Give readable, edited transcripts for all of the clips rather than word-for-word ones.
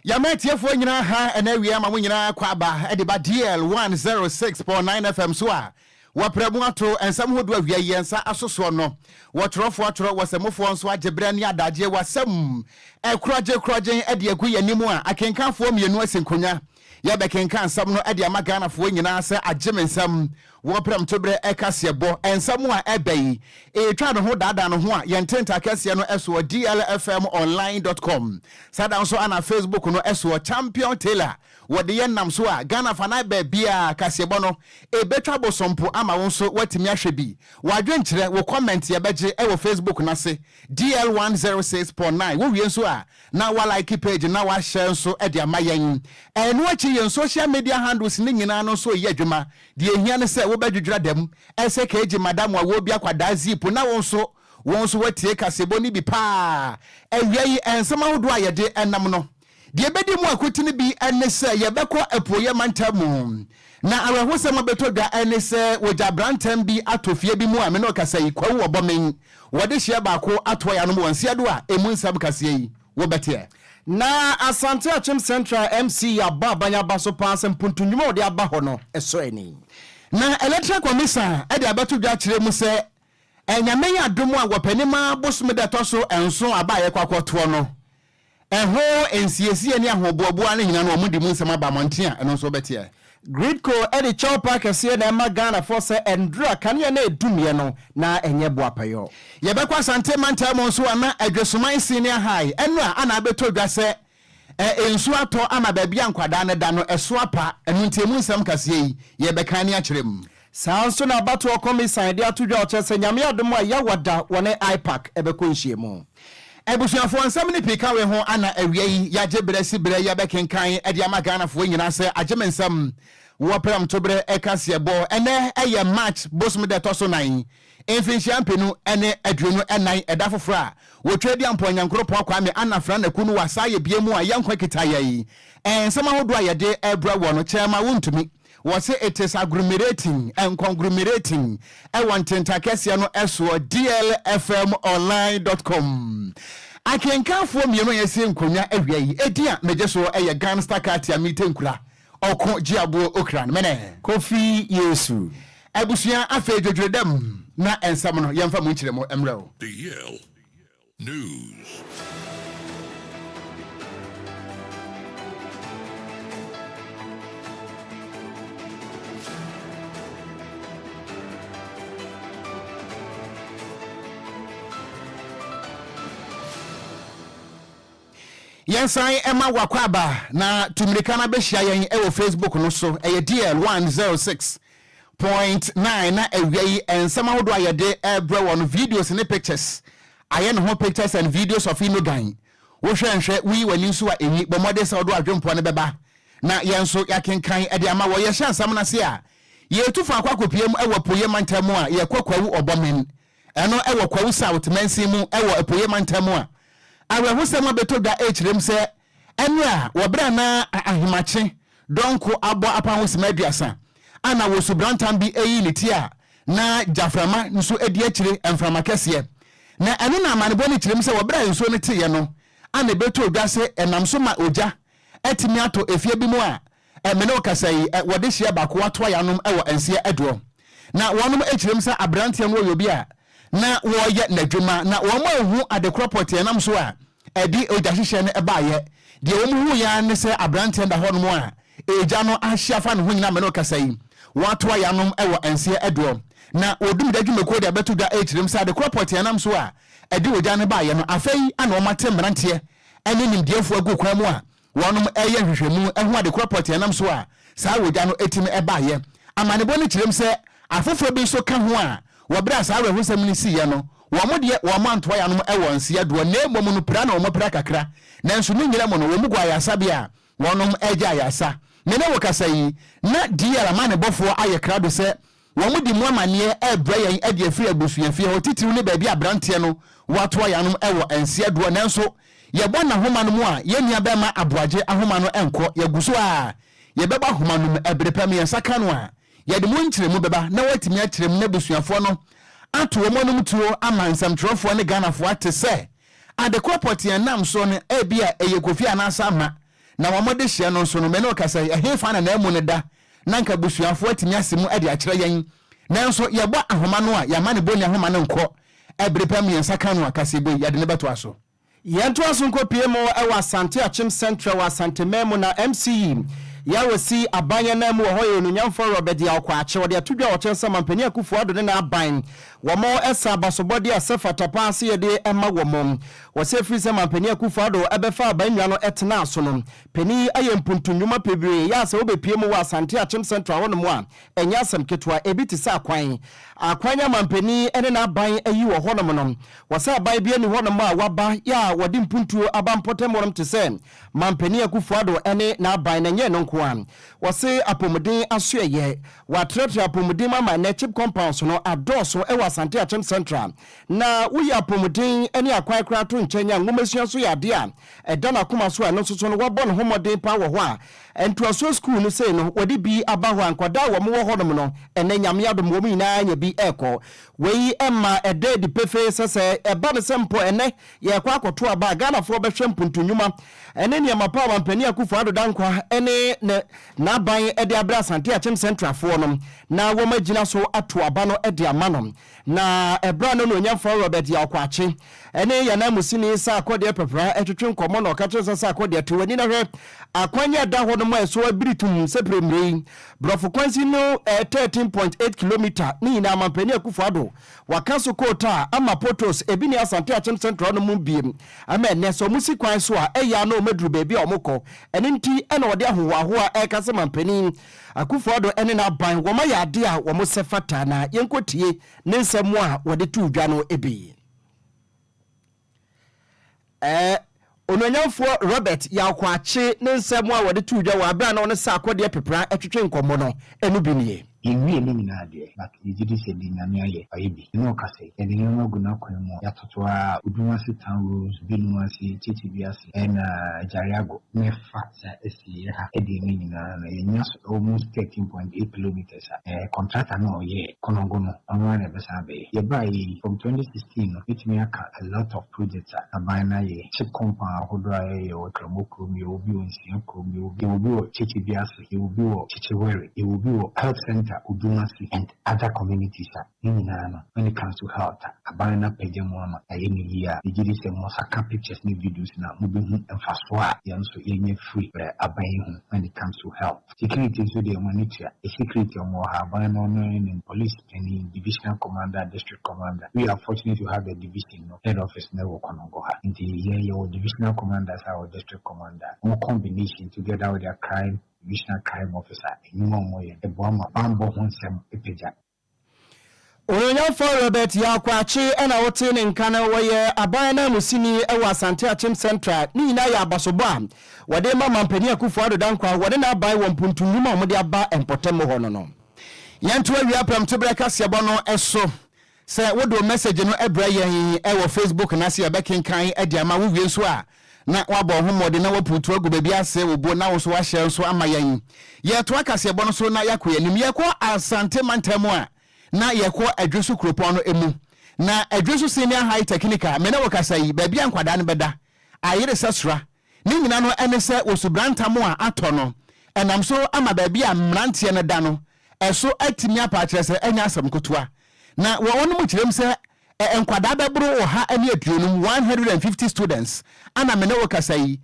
Yametiefo nyina ha enawia ma nyina kwaba ediba DL 106.9 FM so a wapramu ato ensam hodo awia yensa asoso no wotrofo atro wasemofo nso agebra ni adaje wasem ekroje ede agu yanimu a akenkanfo mienu asinkonya yabekenkan nsam no ede amaganafo nyina se agemensam wopram tobre ekasebo ensam a ebai etwa no ho dada no ho a yententa kase no eso DLFM sada nso ana Facebook no eso champion tailor wode yenam so a Ghana fana ba bia kasebo no ebetwa bosompo ama wonso watimi ahwebi wadwenkyere wo comment ye beje e wo Facebook na se DL106.9 wo wie nso a na wa like page na wa share nso e de amayen eno achi yen social media handles ni nyina no so ye adwuma de ehia ne se wo badwudwura dem ese keji madam wa wo bia kwada zip na wonso watie kasebo ni bi pa ewiei ensema hodo ayede enam no de bedi mu akotini bi ene se ye beko epoye mantamu na awehosem beto da ene se woja brantam bi atofie bi mu a me no kasai kwawu obomen wode hye baako ato ya no mo wansia do a emu nsam kase yi wo bete na Asante Achim Central MC ya babanya baso pass mpuntunwuma de aba ho no eso eni na electoral commission e de abeto dwa kire mu se enyame ya domu a wopanima bosum de toso enso abaye kwakoto no eho ensiesie ni ahoboabo an hina no omudi mu nsem aba monten a eno so bete Gridco edi chopa kese na ema Ghana force endra kane na edumie no na enye boapayo yebekwa Asante mantam nso ana adwesoman senior high eno a ana abeto dwa se ensu ato ama babia nkwada ne da no eso apa enu ntemu nsem kase yi yebeka ne akyerem sanso na bato commission de atudwa ochese nyame adom a yawada wone ipac ebeko nhyiemu ebusuafo nsam ne pika we ho ana awiei yaje bresi bre yabekenkan ede amaganafo nyina se agemensam wopram tobre ekasebo ene eye match bosum de toso 9 enfinhia mpenu ene adwenu enan eda fofora wotwedi amponyankro pokwa me anafra na kunu wasaye biemu a yankwa kitayai ensam ahodo ayede ebra wono chema wontumi was it is agglomerating and conglomerating. I want to no eso DLFM I can come from you know you see nkonya awia edia mejeso eye gangster katia mitenkura Okogyeabour Ocran Kofi Yesu abusua afedwedwedam na ensam no yemfa mu nkyeremo emrew DL News. Yensai Emma Wakwaba na tumrikana behia yen ewo Facebook no so eye DL106.9 na ewei ensama hodo ayede ebre won videos ne pictures aye no pictures and videos of inogan wo hwenhwe wi wani nso a enyi bomode sa hodo adwempo ne beba na yenso yakenkan ede ama wo ye hyansam na se a ye tufa akwakopiem ewo poye mantamu a ye kwakwawu obomen eno ewo kwawu south mansimu ewo epoye mantamu a awe husema beto da hrem se enra wobra na ahimache donko abo apa husema aduasa ana wo subrantam bi eyi litia na jaframa nso edi akire emframa kese na eno na amanebo ni hrem se wobra nso ne tiye no ana beto da se enamso ma oja etimi ato efie bi mu a emene okasai wode hia bako wato yanom ewo ense edo na wonom hrem se abrante no yobi a na woye nadwuma na wo ma hu adekroport enam so a edi ojahihye ne ebaye de wo mu hu ya ne se abrante nda hono mu a eja no ahyiafa ne hu nyina me no kasai wato ya nom ewo ense edo na odum da dwumako de beto da hrem sa adekroport enam so a edi oja ne baye no afei ana o mate mbrante ene nimdiefo agu kwa mu a wonom eye hwehwemu ehu adekroport enam so a sa oja no etimi ebaye amanebo ne hrem se afoforo bi so ka ho a wabra sa awe husam ni siye no womode womanto ya no ewo nsia do na emom no pra na womopra kakra nanso ni nyira mo no womugwa yasa bia wonom eja yasa mene wokasayi na diara mane bofo aye krado se womudi mu amane ebra yen ede afiri abusuafie hotitiru ne baabi abrante no wato ya no ewo nsia do nanso yebo na homa no mu a yenia be ma aboaje ahoma no enko yaguso a yebeba homa no ebrepam yensaka no a yede mu nkyeremu beba na watimi akyeremu na busuafo no ato omonum tuo amansam trofo ne Ghana fo ate se adekroport enam so ne ebia eye Kofi anasa ma na wamode hye no so no me no kasa ehe fa na emu ne da nanka busuafo atimi asemu ade akire yen nanso yebo ahoma no a yama ne boni ahoma no nko ebrepam yensa kanu akasebo yade ne beto aso yento aso nko PM ewa Asante Achim Central wa Asante Memo na MCE ya wasi abanye na mu ho ye nunyamfo Robert ya kwa ache wode atudwa wo chensa mampani akufu ado ne na aban womo esa basobodi asefa tapase ye de ema womo wose free se mampani akufu ado ebefa abanwa no etena aso no pani aye mpuntunwuma pebre ya se obepie mu wa Asante Achim Central wono mu a enya asem ketwa ebiti sa akwanya mampani ene na aban ayi wo ho no no wose aban bia ni ho no ma waba ya wodi mpuntuo abampotem wonom te se mampani akufu ado ene na aban na nye no wase apomuden asoye watratra apomuden mama na chip compounds no adoso ewa Asante Achim Central na uya apomuden ene akwan kra to nkyenya ngomesua so yade a edana kuma so no so no wabon homoden pa wo ho a entuaso school no sei no wodi bi aba ho ankwada wo mo ho no ene nyame adom wo nyina nya bi eko wei emma ede di pefe sese eba ne sempo ene ye kwa akoto aba Ghana fo behwe mpuntunwuma ene ne mapa wampani akufu ado dankwa ene na ban ede abra Asante Achim Central fo no na wo magina so ato aba no ede amano na ebra no nyamfo Robert ya kwache ene ya na musini sa akode pepra etwetwe nkomo na okache sa akode to wani na hwe akwanya da ho no mo so abiritum sepremrei brofo kwansi no 13.8 km ni na mampani akufu ado wakaso kota ama potos ebi ni Asante Achim Central no mu biem ama ne so musi kwan so a eya na o medru bebi a omukọ ene nti ena wode ahowaho a ekase mampani akufu ado ene na ban wo ma yade a wo mo sefata na yenkotie ne nsemu a wode tu dwa no ebi ononyamfo Robert ya kwache ne nsemu a wode tu dwa wa bra na one sa akode pepra etwetwe nkomo no enu bi nie Inwi ni minade but ejidi se di nyame aye ayebi no kase ene no guna kwan mu yatotoa udumasi town rules binuasi titibiasi ena jariago nefa sa esi ha edi ni na yenya almost 13.8 kilometers contractor no ye konongono onwane besa be ye bai from 2016 it me aka a lot of projects abana ye chip compound hodwa ye o kromokrom ye obi onsi okrom ye obi titibiasi ye obi o chichewere ye obi o health center Udumasi and other communities when it comes to health abana pejemwa ayeni here ejiri se mosaka pictures ni videos na mubihu emfaswa yanso yenye free abayin when it comes to health security so they monitor a security on abana in police and divisional commander district commander we are fortunate to have a division head office network on Goha in the year divisional commanders our district commander more combination together with their crime divisional crime officer moye eboma bambo honsem epeja ononyamfo Robert ya kwache ena wote ne nkana woye abana musini ewa Asante Achim Central ni na ya abasobo a wode ma mampani akufu ado dankwa wode na abai wo mpuntunwuma omode aba empotem ho no yanto awia pram tebra kase bono eso se wodo message no ebra yen ewo Facebook na se abekenkan ade ama wo wie so a na wabo homode na waputu agu bebia ase obo na wo so wa hye so ama yan ye to akase bono so na yakoyanim ye ko Asante mantemu a na ye ko adwesu kropon no emu na adwesu senior high technical me na wakasai bebia nkwada no beda ayire sesra ni nyina no ene se osubrantamu a atono enam so ama bebia mrantie no da no eso atimi apa kire se enya asam kotua na wo wonu mu kirem se enkwada bebro o ha ene aduonum 150 students ana me na wakasai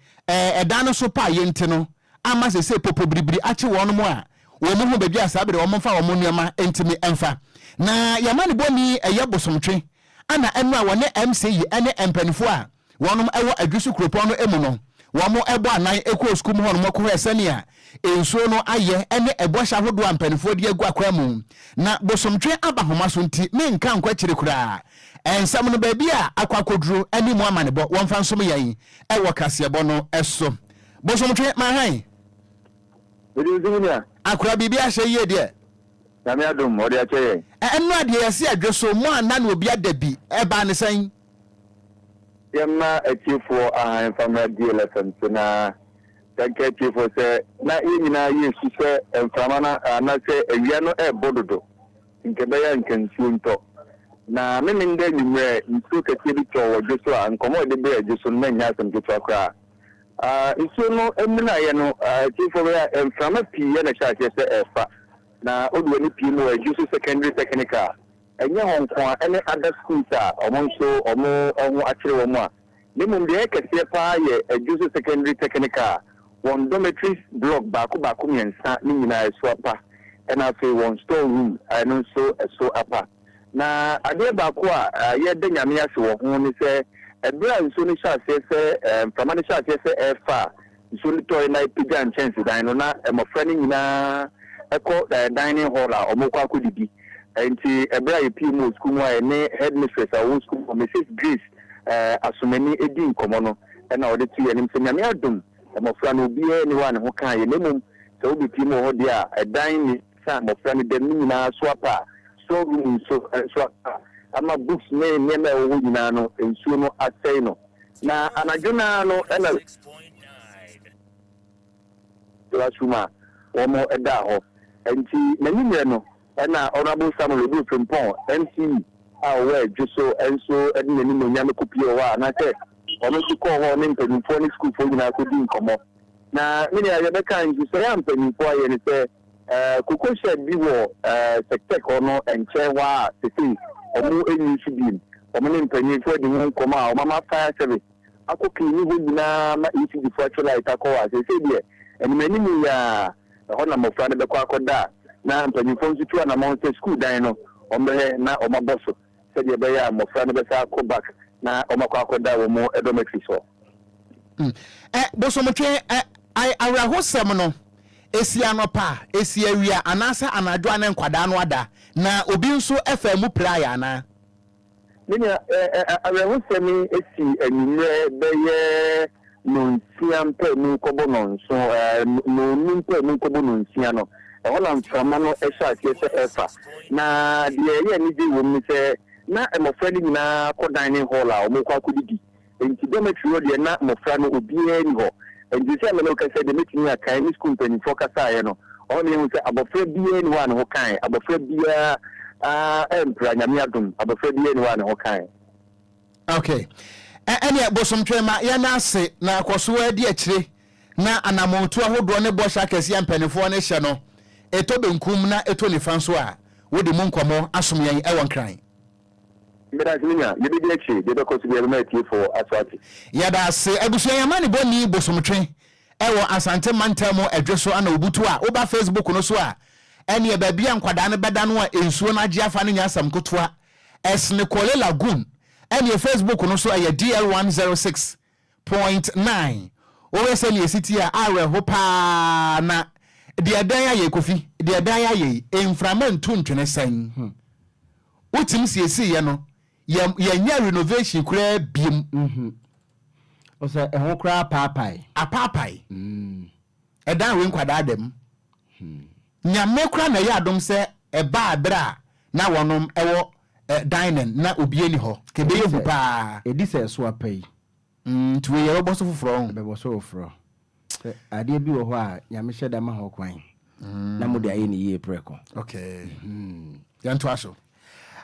edano so pa yente no ama se popo bribri achi wonu mu a wo mu hu bebia sabere wo mfa wo mu nuama entimi emfa na yamani boni eyebosomtwe ana enu a wone MCE ene empanifo a wonum ewo adwusu kropon no emu no womo ebo anan ekọ school ho no mako hesane a ensuo no aye ene ebo hya hodo ampanifo de agu akwam na bosomtwe abahoma so nti me nka nkwa kire kura ensam no baabi a akwakoduro ani mu amanebo wonfa nsom yan ewo kasebo no eso bosomtwe mahan akura bibia hye ye de Yami adum odi ache. Enu ade yesi adweso mu ana na obi adabi eba ne san. Yemma achifo family DLFM na tanke achifo se na yina yesu se enfamana na se ewia no ebododo. Nkebe ya nkensunto. Na meminde nimre nsu kete bi to wodweso a nkomo de be adweso no nya asem keto akra. nsuo no emina ye no tifo ya emframa pii ya na charge se efa na oduo ni pii mo ejusu secondary technical enye honkwa ene other schools a omonso omo akire wo mo a nemum de ekese pa ye ejusu secondary technical one dormitory block baako miensa ni nyina eso apa ena fe one store room eno so eso apa na ade baako a ye de nyame ase wo ho ni se ebra nso ni sha se from ni sha se efa nso ni toy na pigan chance dan no na emofra ni nyina eko dining hall a omokwa akodidi enti ebra ye pmo school mu a ne headmistress a wo school Mrs Grace asomani edi nkomo no na ode tu ye nim se nyame adum emofra no bi ni wa ne ho kan ye nemum se obi pmo ho dia dan ni sa emofra ni dem nyina so apa so room so apa ama books ne na wo nyina no ensuo no asɛe no na anadwona no ena 6.9 classroom omo eda ho enti nanyimre no ena honorable Samuel Odu Frimpong MC awe juso enso edine ni no nyame kopie wa na se ono su ko ho ne mpanyimfo ne school fo nyina ko di nkomo na mini ya beka nju so ya mpanyimfo aye ne se kokosha bi wo sektek ono enche wa sisi omo enyi su bi omo ne mpanyimfo di ho nkoma a mama fire service akokini ho nyina ma isi di virtual light akwa se die enimani mu ya hona mofra ne bekọ akoda na mpanyimfo ntutu na monte school dan no ombe na omaboso se die be ya mofra ne besa akọ back na omakọ akoda wo mo edometry so boso motwe awrahosem no esi anopa esi awia anasa anadwo anen kwada no ada na obi nso efa mu playa na ninya awrahosem esi animre beye no nsiampe mu kobo no so no nimpe mu kobo no nsia no hola mfama no esha se efa na de ye ni di wo mi se na emofra ni na ko dining hall a omokwa akodidi enti dormitory ro de na mofra no obi ani ho enti se amelo ka se de metini akan ni school pen focus aye no oni hu se abofra bi ani wa no kan abofra bia empra nyame adum abofra bi ani wa no kan okay ene bosomtwema ya na ase na akoso adi akire na anamontu ahodo ne bosha akese ya mpanifo ne hye no eto benkum na eto ne fanso a wodi mu nkomo asom yan ewon kran Medazminya yedi echi de ko so be tie for aswati ya da ase abusu yan mani boni bosomtwe ewo asante mantamo adweso ana obutu a oba Facebook no so a ene e babia nkwada ne beda no a ensuo na age afa ne nyasam kotoa esne kole lagoon ene Facebook no so aye DL106.9 owe se ne city a awe ho pa na de adan aye kofi de adan aye inframan tuntwene sen utim siesi ye no ya nya renovation kura biem o se ehon kura apapai edan we nkwada adem nyame kura na ya adom se eba abra na wonom ewo dining na obieni ho kebe yehu pa edi se so apai tuwe ye oboso foforo be boso ofro ade bi wo ho a nyame hyeda ma ho kwan na mo de aye ni ye preko okay yanto aso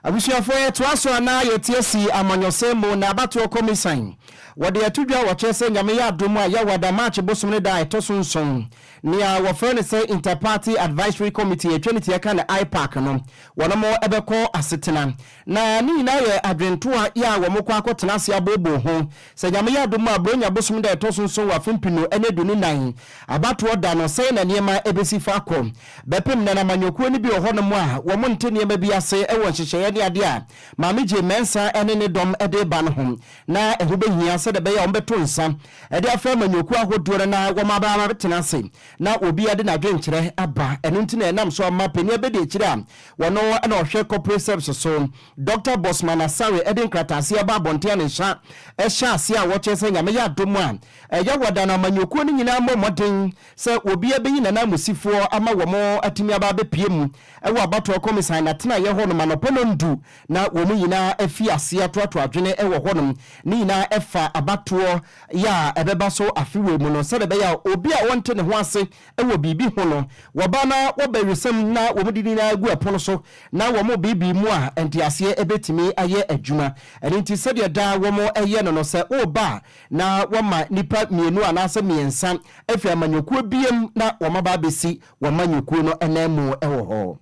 abusuafo toaso na yetiesi amanyosemo na abato komisan wode atudwa wochese nyame ya adomu a ya wada march bosomne da etosunson nia wo friend say interparty advisory committee etwenity aka na ipark no wonomo ebeko asetena na ni na ye adwentoa ya wo mokwa akotena se abobo ho se nyame ya adomu abronya bosomne da etosunson wa fimpino enedunu nan abato da no say na niema ebesi fa akọ bepem na manyokuo ni bi ohonom a wo monte niema bi ase ewo nhyehyeye ne ade a mameje mensa ene ne dom ede ba no ho na ehube hia se de be ya ombeto nsa ede afa manyokuo ahodoro na wo mabara betena se na obi ade na dwenkyere aba eno nti na enam so ma peni abede ekire a wono na ohwe corporate service so Dr. Bosman Asare ede nkratase aba bonte ne sha ehya ase a wo chese nyame ya dom a ya woda na manyokuo ni nyina moden se obi abeyi na na musifo ama wo mo atimi aba bepie mu ewo abato komisan na tena ye ho no manopono dudu na wo mu nyina afi ase atoato adwene ewo honom ni nyina efa abatoɔ ya ebeba so afiwe mu no sɛ be ya obi a wonte ne ho ase ewo bibi ho no woba na wobawisam na wo mudidi na agu ɛpono so na wo mo bibi mu a enti ase ebetimi aye adwuma ɛni nti sɛ de da wo mo ɛyɛ no sɛ oba na woma nipa mienu anase miensa afi amanyokuo biem na wo maba besi wo manyokuo no enamu ewo ho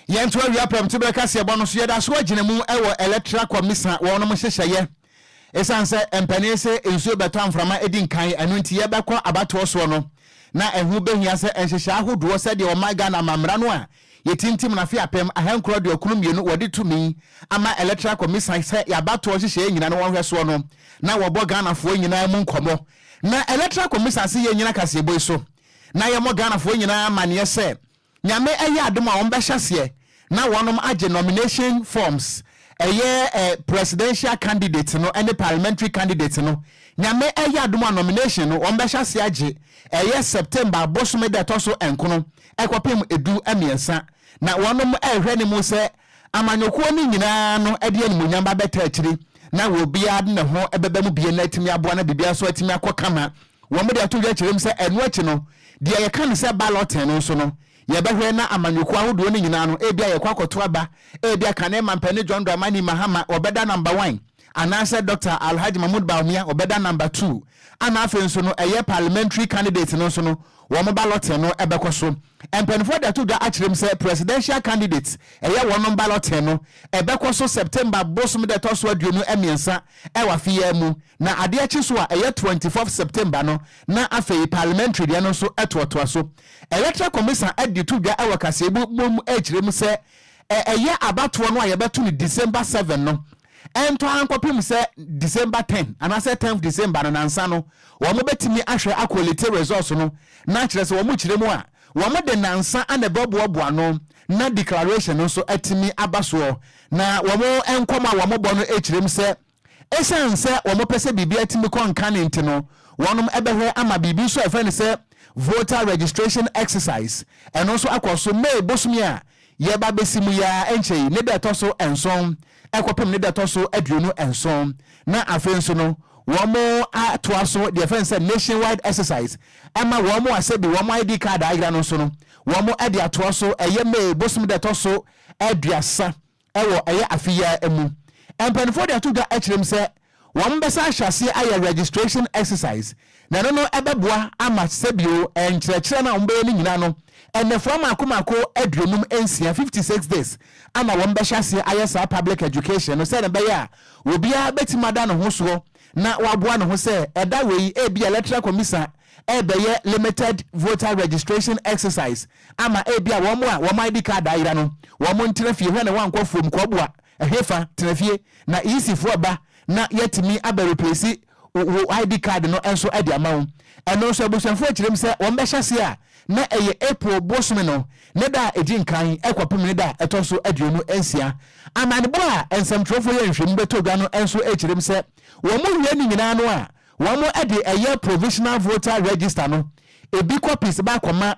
yentu awia pram to beka se ebo no so yeda so agina mu ewo electoral commission wo no hyehyeye esanse empani se ensuo beto amframa edi nkan anu nti ye bekọ abato so no na ehu behia se enhyehye ahodo se de o maga na mamra no a yetintim na fi apem ahankro de okunu mienu wodi tumi ama electoral commission se ya abato hyehyeye nyina no wohwe so no na wo bo Ghana fo nyina mu nkomo na electoral commission se ye nyina kase boy so na ye mo Ghana fo nyina mane se nyame eye adom a wombɛhyase na wonom age nomination forms presidential candidate no and parliamentary candidate no nyame eye adom a nomination no wombɛhyase age September bosume de toso enkono ekopem edu amiensa na wonom ehwe ne mu se amanyokuo ni nyina no ede animunyam ba beta akiri na wo bia de ne ho ebeba mu bia na atimi aboa na bibia so atimi akokama wo mo de atodwa kyerem se enu achi no de ye kan se ballot no so no ye behwe na amanyokuo ahodo ni nyina no ebia ye kwakoto aba ebia kane mampane John Dramani Mahama obeda number 1 anase Dr. Alhaji Mahmoud Bawumia obeda number 2 ana afen so no parliamentary candidate no so no wo mo ballot no ebekoso empenfo da to da akyerem se presidential candidate wono ballot no ebekoso September bosom de toso aduonu emiensa wa fiya mu na ade akyi so a 24th September no na afei parliamentary de no so etoto so electoral commission adi to da kasebo mom akyerem se abatoɔ no a yebeto ni December 7 no ento ankopim se December 10 anase 10th December no nansa no wo mo betimi ahwe akwalite results no na kyerɛ se wo mo kyerɛ mu a wo mo de nansa anebobobo no na declaration no so atimi abaso na wo mo enkoma wo mo bɔ no ekyerem se esanse wo mo pese bibia atimi konka ne nti no wonom ebehwe ama bibi so efre ne se voter registration exercise eno so akoso May bosumi a ye ba besimu ya enchei ne de toso enson ekopem ne de toso aduonu enson na afenso no womo atoaso the offense nationwide exercise ama womo asebi womo ID card agra no so no womo ade atoaso May bosum de toso aduasa ewo afiya emu empanfo de atoga akyerem se womo besa ahwase aye registration exercise na no ebeboa ama sebio enkyerɛkyerɛ na ombe ni nyina no enefo makomako aduonum ensia 56 days ama wombɛhyase aye sa public education no se na beya obia betimada no ho so na waboa no ho se eda wei ebia electoral commission ebeye limited voter registration exercise ama ebia wo ID card ayira no wo mo ntrafie hwe na wankofom koboa ehefa trafie na isifo aba na yetimi aba replace ID card no enso ade amawo eno so abusanfo akirem se wo mbɛhyase a na April bosome no ne da edi nkan ekwapem ne da etoso aduonu ensia amanebo a ensamtrofo ye nhwem beto gwa no enso akirem se wo mo hwie ni nyina no a wo mo ade provisional voter register no ebi copies ba koma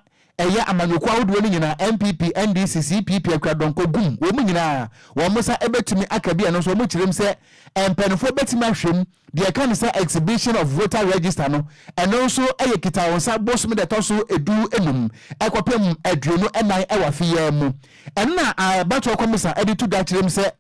amanyokuo ahodo ni nyina MPP NDC CPP akradonko gum wo mo nyina wo mo sa ebetumi akabia no so mo kirem se empenfo betumi ahwem de kan se exhibition of voter register no eno so kita wonsa bosum de toso edu enum ekopem aduonu enan ewafiya mu enna abato komisa editu da kirem se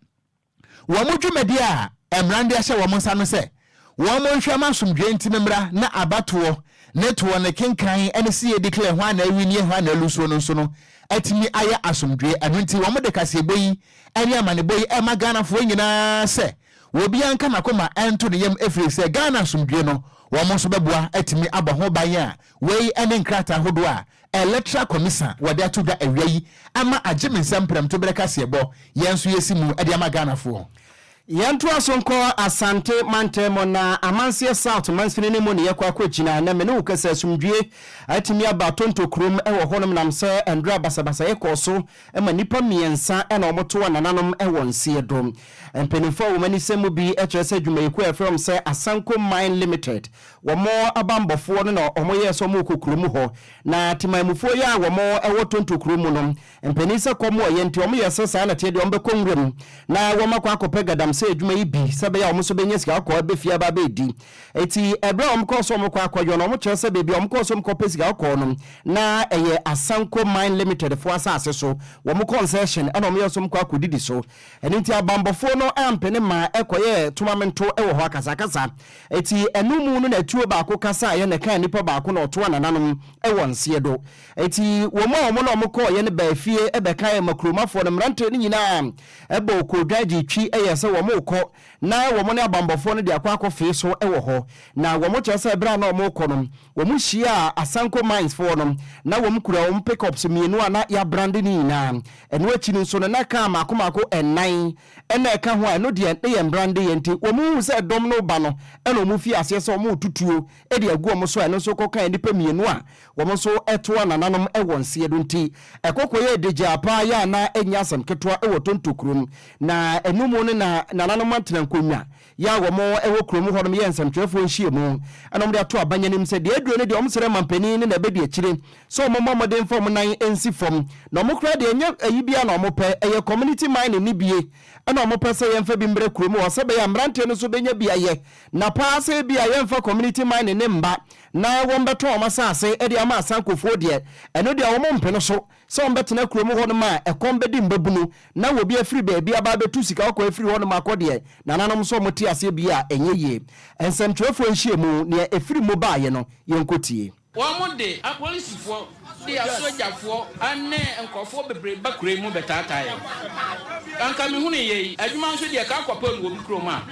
wo mo dwumadi a emrande ahye wo mo nsa no se wo mo nhwema asomdwe ntimemra na abato netwo ne kenkan ene se ye declare ho na awini ho na luso no so no atimi aya asomdwe anunti wo mo de kasebo yi ene amanebo yi e magana fo nyina se wo bia nka makoma ento de yam efri se Ghana asomdwe no wo mo so beboa atimi aba ho ban a wei ene nkrata hodo a electoral commission wode atoda awia yi ama agime nsempram to bere kasebo yenso yesimu ade ama Ghana fo Yantu asonko asante mantemo na amansie south mansini ni moni yakwa kwachina na menu kasa sumdue atimi aba tonto krum ewo honom namse endra basabasa yekoso ema nipa miensa ena omoto nananom ewo nsie dom empenifo womani semu bi echese dwumayiko efrem se Asanko Mine Limited womo abambofo no na omoye so mu kokrum ho na timamufo ya womo ewo tonto krum no empenisa komo yenti omo yesesa na tiede ombe kongrem na woma kwa akopega se adwuma yi bi sabe ya omuso benya sika akọ abefia ba bedi eti ebra omkoso omkọ akọyo no omkọ se bebi omkoso omkọ pesika akọ no na eye Asanko Mine Limited fo asase so womo concession ana omyeso omkọ akodidi so enti abambofo no ampene ma ekoye tournamento ewo ho akasakasa eti enumu no na tuo ba akọ kasa ye ne kan nipa ba akọ na oto nananom ewo nsie do eti womo omo na omkọ ye ne ba fie ebeka ye makromafo no mrante ni nyina ebo Okogyeabour twi eye se womo ko na womo ne abambofo no de akwa fe so ewo ho na womo kyesa ebra na womo ko no womo hia Asanko Mines for no na womo kura womo pickups mienu ana ya brand ni na eno achi ni so na ka makomako enan ena eka ho eno de ye brand ye nti womo se dom no ba no eno womo fi ase se womo tutuo e de agu womo so eno so kokan nipa mienu a womo so eto nananom ewo nse do nti ekokoye de japa ya na enya asam ketwa ewo tontokrum na enumu ne na nananom antena nkonwa ya womo ewo krom ho no ye nsamtwefo nhie mu anom de ato abanya nim se de aduro ne de omsere mampani ne na bedi akire so momo modern form nan ensi form na omokra de enya ayibia na omope eye community mine ni bie ana omope se yemfa bi mbre krom ho se be ya mrante no so benya bia ye na paase bia yemfa community mine ne mba na wombeto omasase e de ama Asankofo de eno de omompe no so se ombetena krom ho no ma ekombedi mbabunu na wo bia free be bia ba betu sika akọ free ho no ma akode na nanom so moti ase bia enye ensentwefo nhie mu ne efiri mu ba ye no yenkotie Wamunde a police for the soldier for and nkofo bebre bakure mu betata ye anka me hunu ye adwuma nso de ka akopel wo bikroma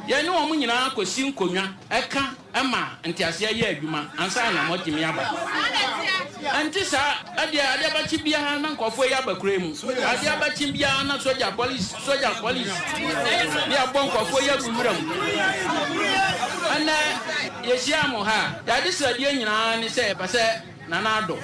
ye ne wo nyina akosi nkonwa eka ema ntiase ye adwuma ansa na motimi aba antisa ade abachi bia na nkofo ye abakure mu ade abachi bia na soldier police ne abon nkofo ye gumura mu ana yesiamo ha ya disade nyina ni se pase nanado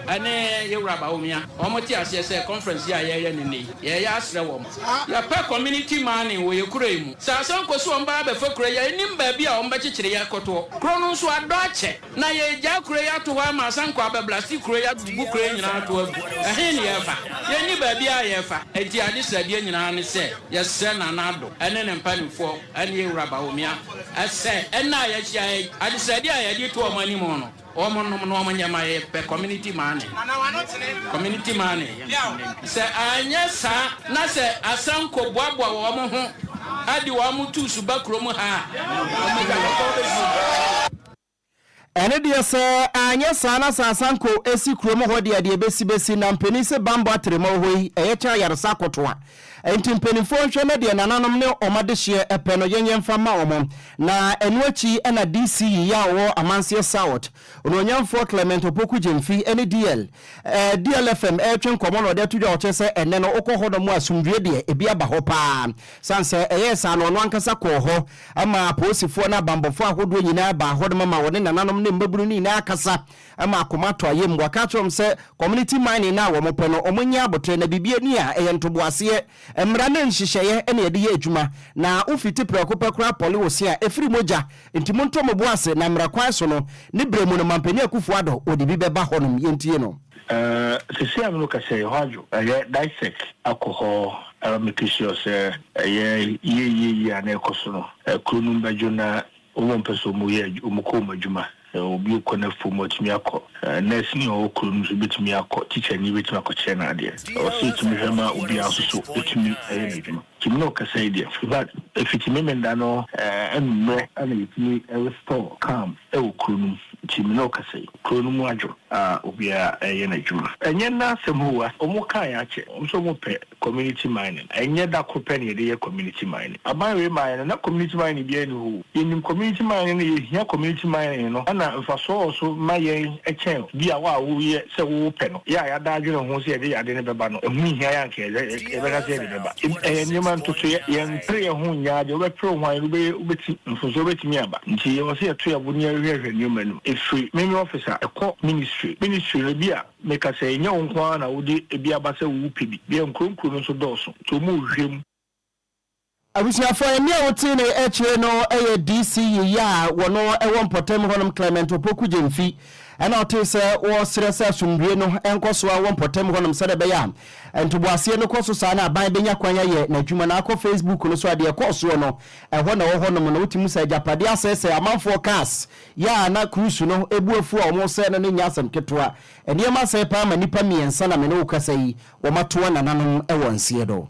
ane yewraba omia omoti ase se conference ya ye ne ye ya asre wo ya pa community man wo ye kura mu sa Asanko so omba be fa kura ya nim ba bia omba kikire ya koto kro no so ado ache na ye ja kura ya to ho ma Asanko abablasti kura ya dubu kura nyina to agu ehe ne ya fa ye ni ba bia ye fa enti ade sade nyina ne se ye se nanado ane ne mpanifo ane yewraba omia ase ena ya chia ade sade ya ye to omani mo no omo no omanyama ye pe community man se anya sa na se Asanko boabo wo mo ho adi wo mo tu suba krom ha ene de se anya sa na sa Asanko esi krom ho de besi na mpeni se bambo atrema hoi eye cha yarsa kotoa enti mpenifo nhwe na de nananom ne omadehye epeno yenyemfa ma omo na enuachi na DC ya wo amansie south ononyamfo Clement Opoku Jemfi ene DLFM etwen komo no de tudwa ochese ene no okohodo mu asumdwe de ebi aba ho pa sanse eyesa no no ankasa ko ho ama posifo na bambofo ahodo nyina ba hodo mama woni nananom ne mbabunu ni na akasa ama akomato ayem wakachom se community mining na wo mopono omunya abotre na bibie ni a eyentoboase emra na nhihye ene yede ye adwuma na ufiti prekopa kra poli wosi a efiri moja ntimonto moboase na mra kwan so no ne bremu no mampani akufo ado odibi beba honom yentie no sisi amno ka say hojo ye dissect alcohol aramikisios ye ana ekoso no krunum bajuna omompeso mu ye umuko majuma obi ukona fumo timi akọ nurse ni okuru nso betimi akọ teacher ni betimi akọ che na ade o se timi hema obi asoso betimi ayedwuma timi no kasa ide but efitimi menda no enme ana yitimi restore calm okuru timi no kasa okuru mu ajo obi a ye na dwuma enye na semhuwa omuka ya che nso mo pe community mining. Enye da kopeni de community mining. Aban mining na community mining bi enu hu. In community mining here community mining no. Ana mfaso so maye echen bi a wa wo ye se wo pe no. Ya da adwene ho se de ade ne beba no. Ehu hia ya nke e be ka se de beba. Nyema ntoto ye ntre ye ho nya de we pro hwan ubeti mfuso ubeti mi aba. Nti ye wo se to ya buni hwehwe nyema no. Efri memi officer ekọ ministry bi a meka say nya wonkwa na wodi ebi abase wo pibi bi enkonkro no so dọọso to mu hwem abusiafo eni a wote ne echire no eye DC ya wono ewo mpotem honum Clement Opoku Jemfi ena ote se wo srese asumdue no enkoso a wo mpotem honum sede be ya entoboase no koso sa na aban benya kwanya ye na dwuma na akọ Facebook no so ade koso no eho na wo honum no wotimu sa japade asese amanfo cars ya na cruise no ebuafu a wo se na nya asem ketwa eni ma se pa ma nipa miensa na me no kasa yi wo matoa nananom ewo nsie do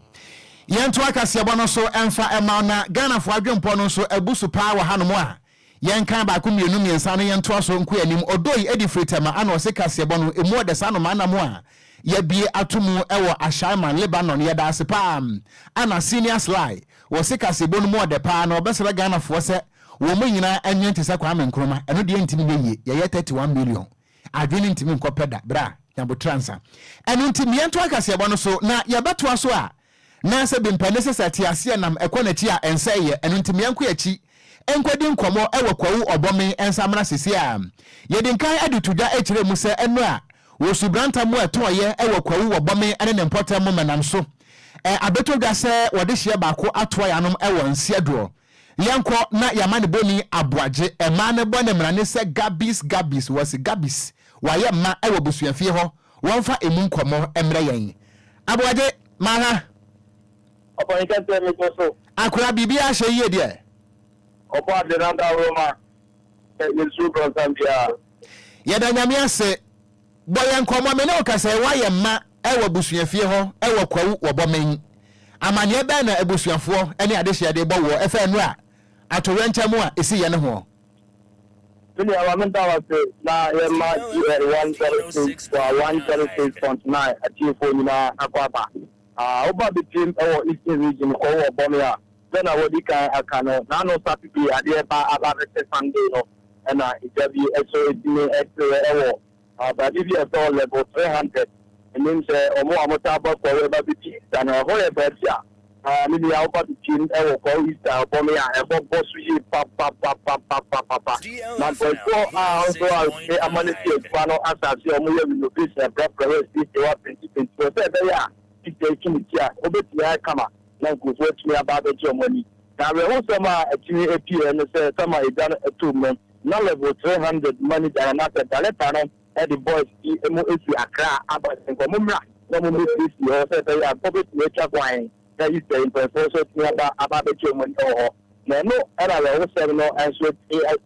yentu akasiabo no so emfa ema na Ghana fo adwempo no so ebusu pa wa hanom a yenkan ba ko mienu miensa no yentu aso nko anim odoi edifritema ana ose kasiabo no emu de sano manam a ye bie atomu ewo Ashaiman Lebanon ye da asepa ana senior sly wo se kasiabo no mo de pa na obesere Ghana fo se wo munyina anyente se kwa menkroma eno de ntimi beye ye 31 million adwene ntimi nkopeda bra yambo transa eno ntimi yentu akasiabo no so na ye beto aso a na se bimpane se sati ase nam ekonati a enseye eno ntimi yanko yachi enkwadi nkomo ewo kwawu obomen ensamra sisi a yedinkan adutuda ekire mu se eno a wo subranta mu etoye ewo kwawu obomen ene ne mpotem mu manam so abetodwa se wode hye baako atoa yanom ewo nsiadro yanko na yamane boni aboaje ema ne bone mrane se gabis wasi gabis waye ma ewo busuafie ho wonfa emu nkomo emre yen aboaje maha Opo ikete mi koso. Akura bibi a hye de. Opo adenanda Roma. Yesu Zambia. Yeda nyame ase. Boye nkomo me ne okase waye ma ewo busuafie ho ewo kwawu wobomen. Amane be na ebusuafo ene adehye de bowo efa enu a atowenchemu a esi ye ne ho. Tuni awamenta wase na yema 136.9 atifo nyina akwaba. Oba between our eastern region or Bomia. Then I would akano nano Saturday at the about Sunday no and it will be SO but if you saw level 300 and then say or more motaba for about between than a whole better. Maybe I'll put the team ever for Easter Bomia and boss we papa. Now for 4 hours so I'll say I'm gonna see a panel as I see a movie in the piece and prepare this yeah. Taking here, Obetia Kama, Lankus, what we about the Germany. Now, we also a TV and say, Sama is done a 2 months, now level 300 money that another Daletano, and the boys, Emu Accra, Abbas and Comumra, no more this year, said they are public nature wine, that is the impression about the Germany or no, and I also know as with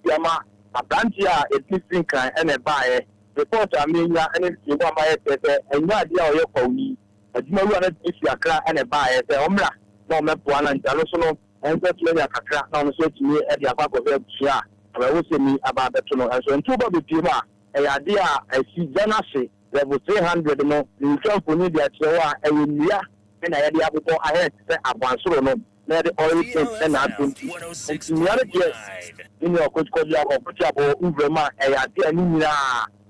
Yama, a Bantia, a missing kind and a buyer. Report Amelia and you want my and no idea of your pony. Adwuma ru ana isi akra ene ba e se omra na omepo ana ntalo so no enso tule ya kakra na ono so timi e dia kwa ko bia aba wo se mi aba beto no enso ntuba be pima e ya dia esi jana se level 300 no ntwampo ni dia chewa e wia na ya dia bebo ahead se abansoro no na de oil na atunti ntiare dia ni Okogyeabour Uvrema e ya dia ni nyina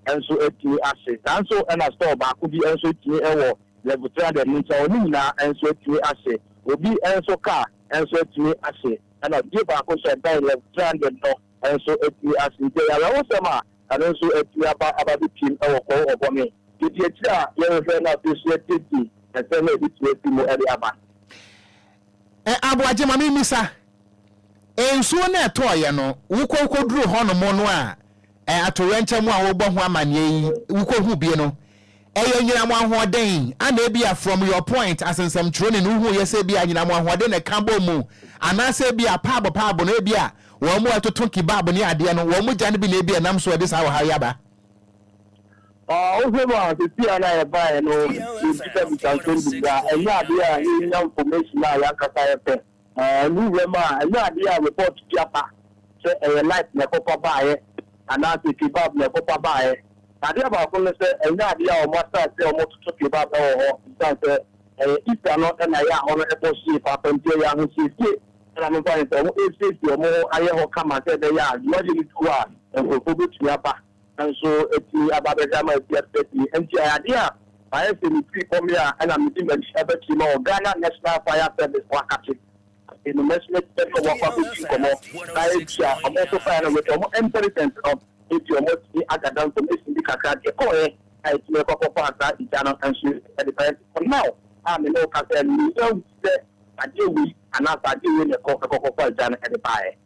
enso etimi ase sanso na store ba ko bi enso etimi ewo level 300 meter oni na enso etimi ase obi enso car enso etimi ase ana die ba ko se dai level 300 no enso etimi ase nte ya wo sema enso etimi aba bi team ewo ko obome die tira ye fe na appreciate e se na bi ti mo eri aba aboaje mama misa enso na etoye no wukoko duru hono mo no a atorenchemu a wo bo ho amane yi wukohu bie no nyina mo ahoden ana ebia from your point asensem training hu yese bia nyina mo ahoden na kambo mu anase bia pabo na ebia wo mo atoto kibab ne ade no wo mo gya ne bi na ebia nam so de sa wo ha yaba ofe mo ti ana e ba no ti bi kan so bia enya ade a nya information na ya kasa e pe nu we ma enya ade a report piapa se light na ko ba ye anase kibab na ko ba ye ade ba ko le se enya ade a o mo start se o mo to kibab o ho san se if you are not an aya on a positive apprentice and see and I'm going to say your more I come and say they are logically to one and will go to Yapa. And so it's about the drama and the idea. I have been from here and I'm meeting the Shabbat Ghana National Fire Service Wakati. In the message of Wapa, I'm also finding with your intelligence of if you're mostly at the down to listen to Kakati. I make a couple parts that the channel and she at the parents for now. I'm in no concern. You don't say I do we and I do in the couple channel at the pie.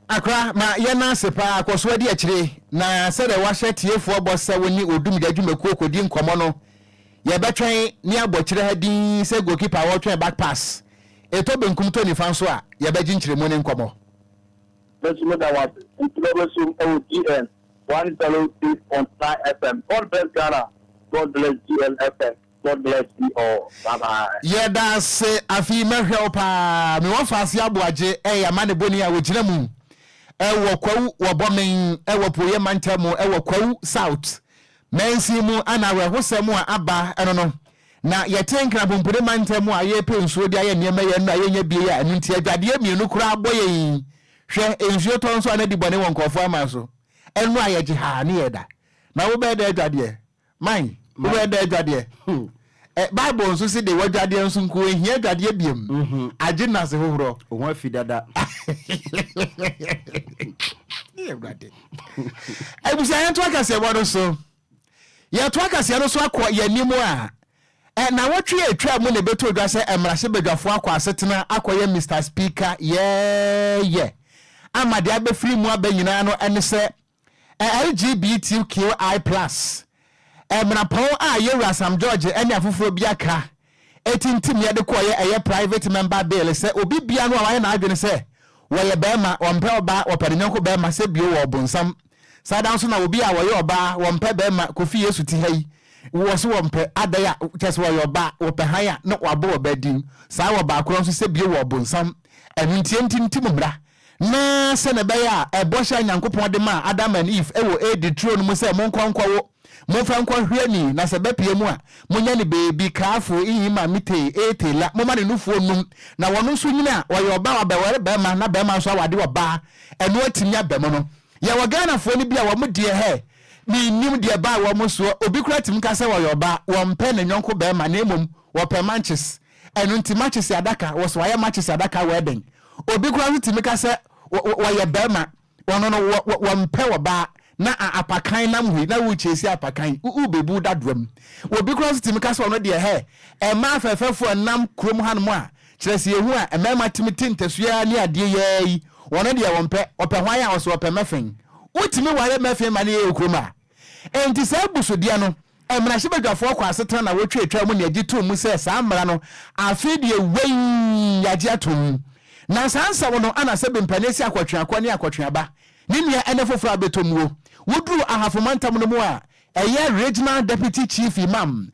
Akra ma yana sepa akoswa di akire na se de wahye tie fo bosse woni odum da dwumaku kodi nkomo no ye betwen ni abokire ha din se goalkeeper wo twen back pass eto benkum to ni fanso a ye beji nchiremo ni nkomo let's know that what introduction OTN 106.9 FM. God bless Ghana. God bless DLFM. God bless you all. Bye bye. Yeah, that's afi mehwe pa me won fase aboaje ya mane boni a wogina mu wo kwawu wo bomen wo poye mantamo wo kwawu south mensi mu ana we hosem a aba eno no na ye tenkra bompure mantamo a ye pe nsuo dia ye niam ye no a ye nya bie ya anu ntia adwade mienu kura aboye hwe ensuo to nso ana di bone won kofo amaso enu a ye gi ha ne ye da na wo be da adwade man wo be da adwade Bible nso se de wadwade nso nko ehia adwade biem age na se hohoro o afi dada Everybody. I was saying to akase wodo so. Ye to akase no so akọ ye nimu a. Na wotwe atwa mu ne beto dwa se emrase badwafo akọ asetena akọye Mr Speaker ye. Amade abefiri mu abanyina no ene se LGBTQI+. Emrapon a ye Rasam George ene afoforo bi aka. Etintim ye de koye eye private member bill se obi bia no awaye na adwene se woye bema wompe oba operenyanko bema se bio wo bonsam sada nso na obi a woye oba wompe bema Kofi Yesu ti hai wo so wompe adaya chese woye oba wope haya no wabo obadin sa wo ba akoro nso se bio wo bonsam entintintim mra na se na be ya ebosha nyankopon de ma Adam and Eve ewo edi throne mu se monkonkwo Monfa nkwa hwani na se bepie mu a munya ne bebi kaafo ihima mite etela moma ne nufuo num na wono nso nyina woye oba wabewere bema na bema nso awade oba eno atimya bema no ye wagana fo ni bia wo mu de he ni nim de ba wo mu so obi kura tim ka se woye oba wo mpe ne nyonko bema na emom wo pe manches eno nti matches adaka wo so waye matches adaka wedding obi kura tim ka se woye bema wono no wo mpe wo ba na apakan nam hui na wuchesi apakan bebu dadwam obi cross timi ka so no de he ma fefefo nam krom hanmo a kiresi ehu a ma timiti ntesua ni ade yayi wono de wonpe ope hwan ya so ope mefen utimi ware mefen ma ne ekrom a enti sa buso de no emra hye badwafo kwa asetena na wotwe atwa mu ne agitu mu se sa amra no afi de wen yaje atom na sansa wono ana se bempanesi akwatwe akwani akwatwe aba ninia ene foforo abetomwo wudru ahafomantam no mu a eye regional deputy chief imam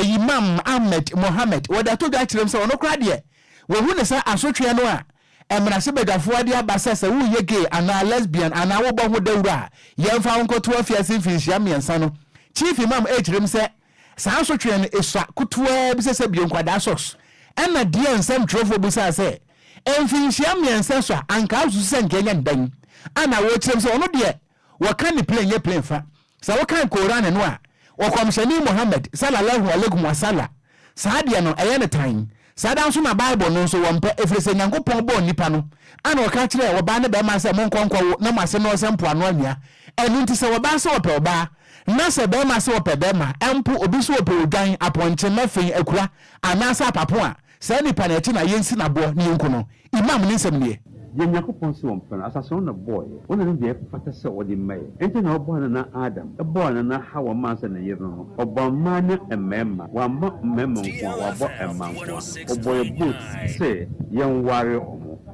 imam Ahmed Mohammed wadato da kirem se wono kra de wo hu ne sa asotwe no a emrase bedafo ade abasa se wo ye gay ana lesbian ana wo bo ho dawura yemfa nkoto afiase finhia miensa no chief imam kirem se sa asotwe no eswa kutoa bi se bionkwada sos ena die nsem trofo bi se emfinhia miensa so anka asu se nkenya ndan ana wo kirem se ono de waka ni plane ye plane fa sa waka Quran no a wokomshani Muhammad sallallahu alaihi wasallam saade no eye ne time saada nso na Bible no nso wompe efrese nyankopon bo nipa no ana waka kire wo ba ne be ma se monkonkwo na mase no se mpo ano anua enu nti se wo ba se ope oba na se be ma se ope be ma empo obi so ope odwan aponche mafin akura anasa papo a se nipa na echi na yensi na bo ni nko no imam ni nsem nie Yakupon so on assassin a boy, one of the Patasa or the May. Enter no born Adam, a born and a how a mass and a year, or born man and member, one member, or bought a man, or boy a boot, say, young warrior,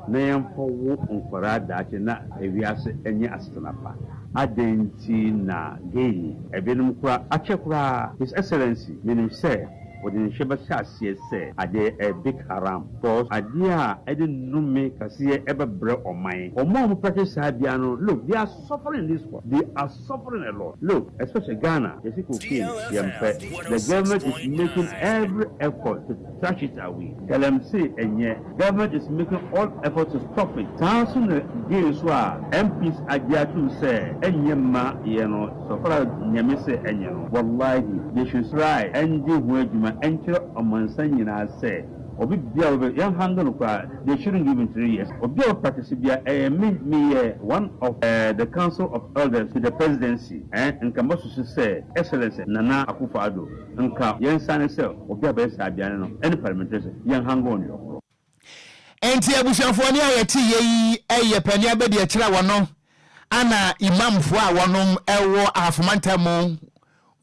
name for walk on Farada, not a vias and yastanapa. Adentina gay, a venom cra, a chakra, His Excellency, meaning say. wɔde nhwɛ bɛhyɛ aseɛ sɛ adeɛ big haram because adeɛ a ɛde nnome kaseɛ ɛbɛbrɛ ɔman ɔmo a mo practice saa bia no look they are suffering this one they are suffering a lot look especially Ghana yɛsi cocaine yɛmpɛ the government is making every effort to trash it away tell them say ɛnyɛ government is making all effort to stop it saa so na gain so a MPs agye atum sɛ ɛnyɛ ma yɛ no sɔfra nyame sɛ ɛnyɛ no wallahi they should try ɛngye ho adwuma ɛnkyerɛ ɔmansa nyinaa sɛ obi bia obi young handle they shouldn't give him 3 years obi o practice bia me one of the council of elders to the presidency nka maso say excellence Nana Akufo-Addo nka yen sane say obi abesa bia no any parliamentary young handle on your enti abushafo ni ayeti yi eye pani abedi a kira wono ana imamfo a wonom ewo afomantamu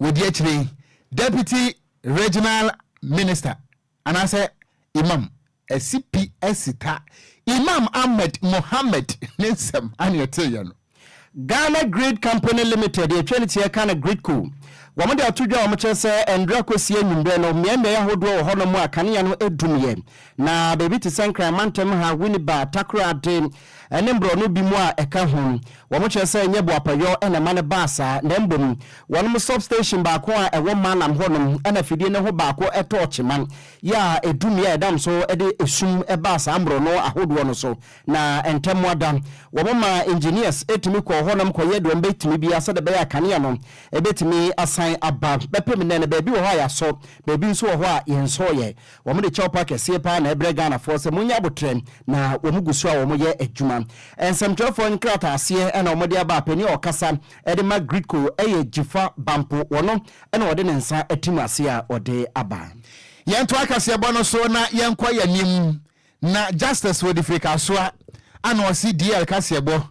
wodi akire deputy regional minister ana say Imam SCP Esita Imam Ahmed Mohammed Ninsem Anyoteyan Ghana Grid Company Limited the Trinity Ghana Grid Co. Wamade atudwa omoche se Endra Kosie Nyumbe no mmemme ahodo wo hono mu akane no edumye na baby ti sankra mantem ha winiba takra de ene mbro no bi mu a eka ho womoche se nye bo apayo ene mane basa na mbom wonom substation ba ko a ewo manam honom ena fidie ne ho ba ko eto chiman ya edumye edam so ede esum ebasa mbro no ahodo no so na entem adam womma engineers etimi ko honom ko yedo mbetimi bi asa de be akane no ebetimi asa aba bepem ne baby wo ha ya so baby nso wo ho a yenso ye wo mo de chopa kese pa na ebre Ghana force munya botrem na wo mu gusu a wo mo ye adwuma ensemtrofo nkrata ase e na wo de aba pani okasa e de magrico eye jifa bampo wono e na wo de nsa atimu ase a wo de aba yento akase bono so na yenkwa yanim na justice wo di frika so ana o si DL kase bo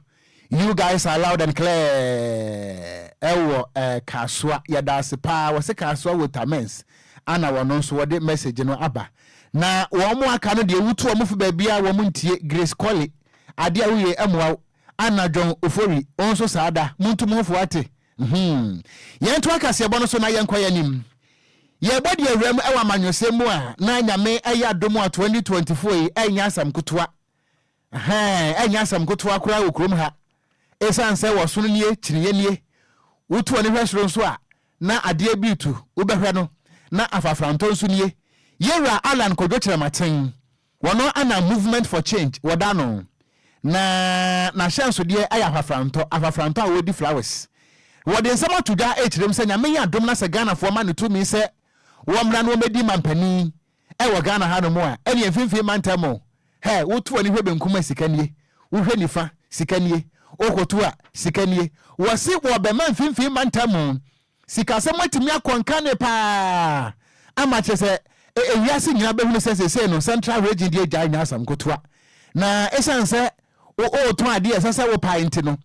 you guys are loud and clear ewo kaswa yadase pa wose kaswa wotamens ana wono so wode message no aba na wo mo aka no de wutu wo mfu ba bia wo muntie Grace Colley ade awuye emwa ana John Ofori onso saada muntu mfu ate yento akase bono so na yenkwa yanim ye body awram ewa manyosem a na nyame eya domo 2024 enya asam kutoa enya asam kutoa kura okrom ha esan se wo so nie kiriye nie wutu oni hwesoro nso a na ade bitu ubehwe no na afafranto nso nie yera Alan Kodwokyere maten wono ana movement for change woda no na chance de aya afafranto a wodi flowers wode nsama tuda ekirem se nyame ya dom na se Ghana fo ma no tumi se womra no medi mampani wo Ghana ha no mo a ene mfimfim mantamo wutu oni hwe benkuma sikanie wohwe nifa sikanie okotua sikanie wasi wo be man finfin mantamu sikase matimi akonka ne pa ama chese ewiase nyina behunu sese no central region die gya nya asam kotua na esanse o to ade esase wo pint no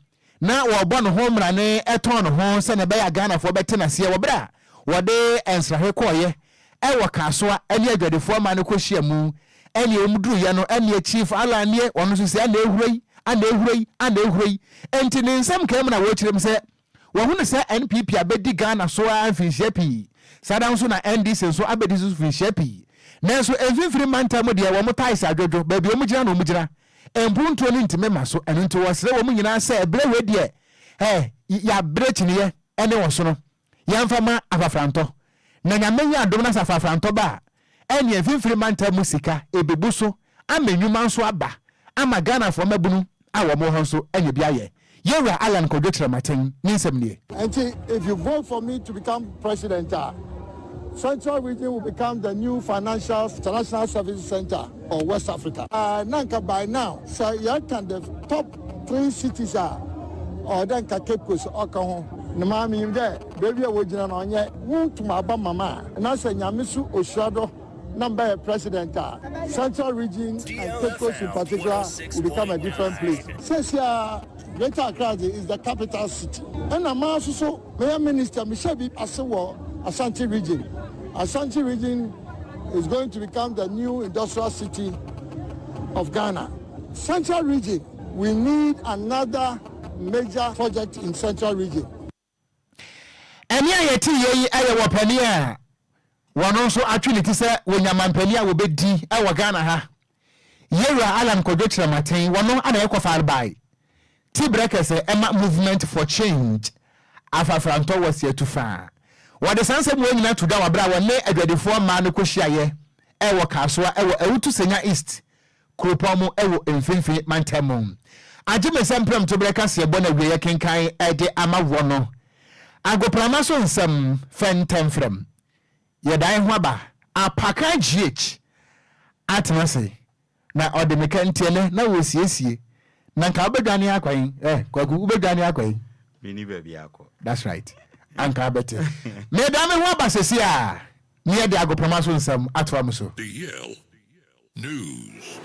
na wo bo no ho mra ne eton no ho se ne be ya Ghana fo bete na se wo bra wo de ensrahe koye wo kasoa ene adwadefo ma ne ko hia mu ene omduru ye no ene chief ala ne ono so se ene ehurei ana ehurei enti ne nsam kam na wo kirem se wo hu ne se NPP abedi Ghana so amfinhia pi sada nso na NDC so abedi so finhia pi nanso emfimfiri mantam de wo motais adwojo ba bi o mu gira na o mu gira empunto ni ntime maso eno nto wasre wo mu nyina se ebre we de ya brechiniye ene wo so no yamfama afafranto na nyamenya adom na afafranto ba ene emfimfiri mantam sika ebebu so amenyuma nso aba ama Ghana for mabunu awo mo honso enye biaye yera Alan Kodwokyere maten ninsem nie if you vote for me to become president, Central Region will become the new financial international services center of West Africa. Nanka by now, so you can the top 3 cities are or then Cape Coast Okaho. Namami there, baby wojina no nye won't my mama. And I say Nyamisu Oshado number president. Central Region and Cape Coast in particular will become a different place. Since Greater Accra is the capital city. And I'm also Mayor Minister Michelle Asewo Ashanti Region. Ashanti Region is going to become the new industrial city of Ghana. Central Region, we need another major project in Central Region. Enya yeti yeyi aye wopani a one also actually it is a when Yamampania will be D our Ghana ha Yera Alan Kodotra Martin one no ana ekofar by T-Breakers Emma movement for change afa franto was here to far what the sense of when to da wabra one lay a four man ko hia ewo kaswa ewo ewutu senya east kropomo ewo emfimfi mantamum agime semprem to breakers ye bona we kenkan ede ama wono agoprama so nsem fentemfrem ye dan ho aba apaka gh atmase na ode mekantiele na wo siesie na nka obedwane akwan kwaku obedwane akwan mini baby akọ that's right anka bete me dame ho aba sesi a near the agoprama so nsem atwa so DL News.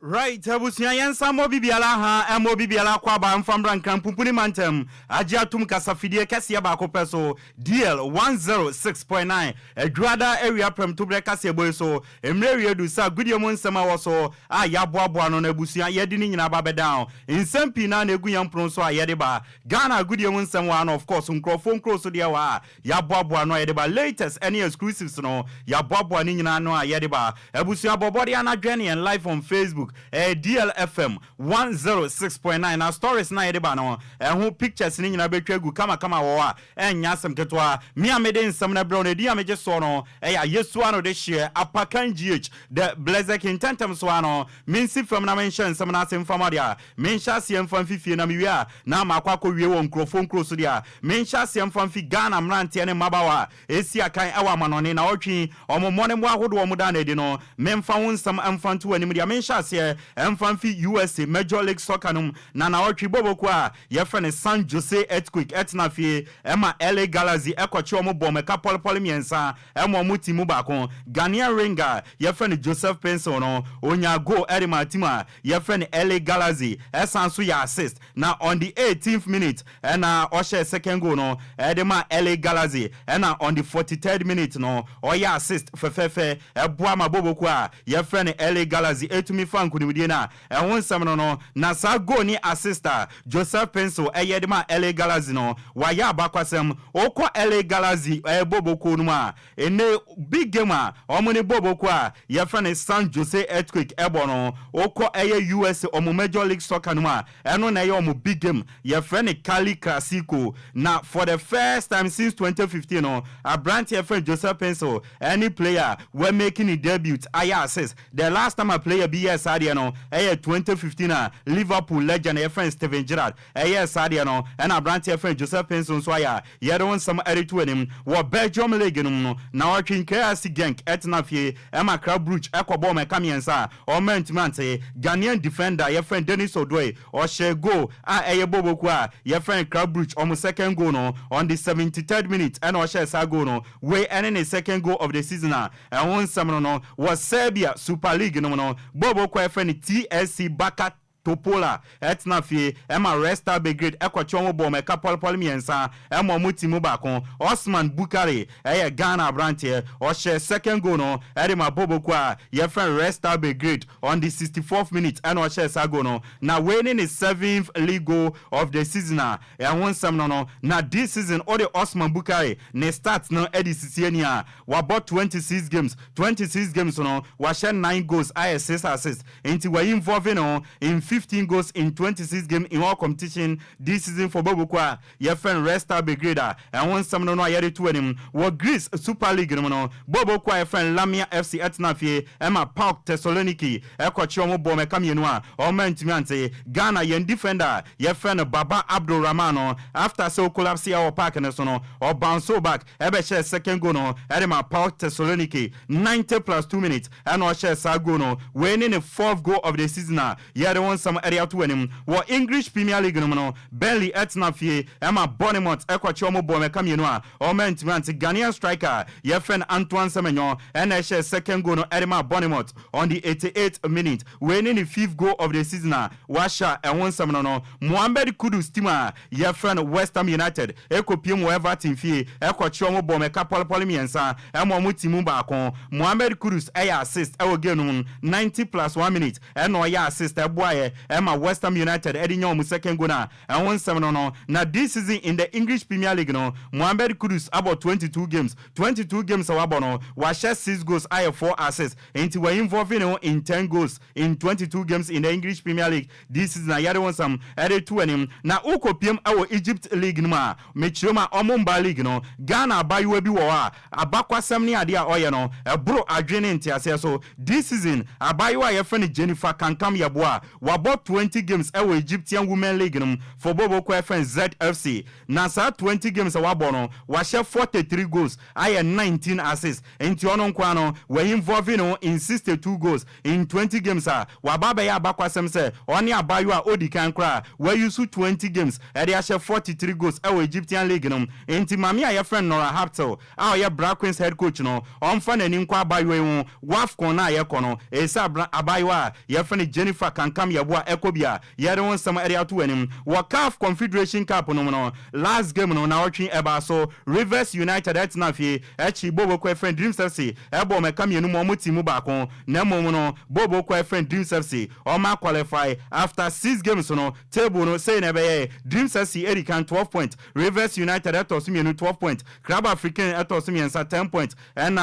Right, abusia yensa mo bibiala ha mo bibiala kwa ba mfamra nkan pumpuni mantem agia tum kasafidie kese ba kopeso DL 106.9 adwada area prem to bre kase boy so emre du sa gudio mo nsema wo so a ya boaboa no na abusia yedi ni nyina ba bedown nsempi na na egu yampron so a yede ba Ghana gudio mo nsem wa no of course nkrofo nkroso de wa ya boaboa no yede ba latest any exclusives no ya boaboa ni nyina no a yede ba abusia bobodi ana Ghanaian live on Facebook DLFM 106.9 na stories na yede ba no ho pictures ni nyina betwa gu kama wo a enya asem ketwa mi amede nsem na bro na di ameje so no ya Yesu ano de share apakan GH the blessed intentem so ano minsi from na mention nsem na asem fama dia mensha se mfam fifie na miwia na makwa ko wie won krofon kroso dia mensha se mfam fi Ghana mrante ne mabawa esi akan awa manone na otwi omomone mo ahodo omo da na di no memfa won nsem amfanto anim dia mensha se mfanfi USA Major League Soccer num na otwi boboku a ye frene San Jose Earthquake etnafie ema LA Galaxy ekochi omo bomeka polpol miensa emo mutimu bakon Ghanaian Ringer ye frene Joseph Penson no onya go erima tima ye frene LA Galaxy esanso ya assist na on the 18th minute na oshe second goal no edema LA Galaxy na on the 43rd minute no oya assist fefefe eboa maboboku a ye frene LA Galaxy etumi fanku ni na ehun sam no na sa go ni assista Joseph Penso eyedema LA Galaxy no waya abakwasem okọ LA Galaxy boboku no ma ene big game a omuni boboku a ye frene San Jose Earthquake ebo no okọ US omo Major League Soccer no ma eno na ye omo big game ye frene Cali Clasico na for the first time since 2015 no a brand ye frene Joseph Penso any player were making a debut aya assist the last time a player BS no 2015 Liverpool legend your friend Steven Gerrard Sadia no and a brand your friend Joseph Penson so ya don some editor him wo Belgium league no na Enquires Genk etnafie Emma Crabruch ekwobo me kamiensa o mentmente Ghanaian defender your friend Dennis Odoi or share go boboku a your friend Crabruch on second goal no on the 73rd minute and o share sa goal no we ending the second goal of the season and one some no was Serbia Super League no boboku friend TSC Baka Topola etnafie ema Resta Belgrade ekwacho mo bom eka polpol miensa ema mutimu bakon Osman Bukari Ghana branch o share second goal no edema boboku a ye friend Resta Belgrade on the 64th minute and o share sago no na winning his 7th league goal of the season and won some no na this season all the Osman Bukari ne start no edisisienia wa bought 26 games no wa share 9 goals ISS assist into we involving no in 15 goals in 26 games in all competition this season for Bobokwa your friend Resta Belgrade and one some no ayere to him what Greece Super League no Bobokwa your friend Lamia FC etnafie Emma Park Thessaloniki ekwachi omo bom ekamienu a o mentimiante Ghana yen defender your friend Baba Abdul Rahman after so collapse our park no so no or bounce back ebe share second goal no Emma Park Thessaloniki 90 plus 2 minutes and o share sa goal no winning the 4th goal of the season here the one some area to him. What English Premier League no Burnley etna fie Emma Bournemouth ekwachomo bo meka mienu a o mentimant Ghanaian striker your friend Antoine Semenyo and a second goal no Emma Bournemouth on the 88th minute winning the 5th goal of the season washa and one some no Mohamed Kudus tima your friend West Ham United ekopiem Everton fie ekwachomo bo meka polimiensa emo mutimu ba kon Mohamed Kudus assist ewo game 90 plus 1 minute and no ya assist eboye Emma West Ham United edinyo second goal na and one seven no na this season in the English Premier League no Mohamed Kudus about 22 games awabo no wa share 6 goals I 4 assists into we involving in 10 goals in 22 games in the English Premier League this season na yare one some ede two anim na ukopiem awo Egypt League no ma mechiroma omomba league no Ghana abayiwa bi wo a abakwasam ne ade a oye no ebro adwene ntiase so this season abayiwa ye friend Jennifer Kankam Yeboa wa bought 20 games awo Egyptian Women League no for Bobo Kwefren ZFC na sa 20 games awabo no wa share 43 goals I 19 assists enti ono nkwa no we involving in 62 goals in 20 games wa baba ya abakwasem se oni abayiwa odikan kra we use 20 games e dey share 43 goals awo Egyptian League no enti mami a ye friend Nora Haptel a ye Black Queens head coach no onfa nani nkwa abayiwa hu wafcon na ye kono esa abayiwa ye friend Jennifer Kankam Yeboa ekobia ye dey won some area to anim wa CAF Confederation Cup no last game no na watching eba so Rivers United at na fie echi Bobo Kwefren Dreams FC ebo meka mienu mo mutimu ba kon na mo no Bobo Kwefren Dreams FC o ma qualify after 6 games no table no say na be Dreams FC Erican 12 points Rivers United at osimienu 12 points Club African at osimiensa 10 points and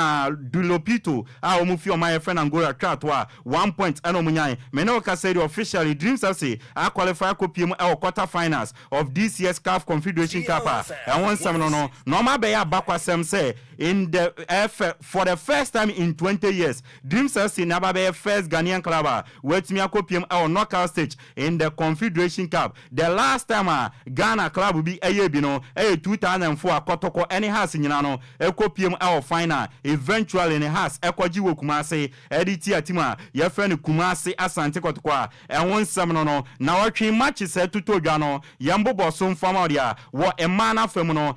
Dulopito a omufi o my friend Angola Tratwa 1 point and omunyan me no ka say officially Dreams FC a qualify kopiem e quarter finals of this year's CAF Confederation Cup and one some no normal be abakwasem say in the for the first time in 20 years Dreams FC never be first Ghanaian club wait me kopiem our knockout stage in the Confederation Cup the last time Ghana club will be bi no 2004 kotoko any has nyina no ekopiem our final eventually in has ekoji wo Kumase editi atima your friend Kumase Asante kotoko and one some no na watching matches to no yambo bosom fama dia wo emana fam no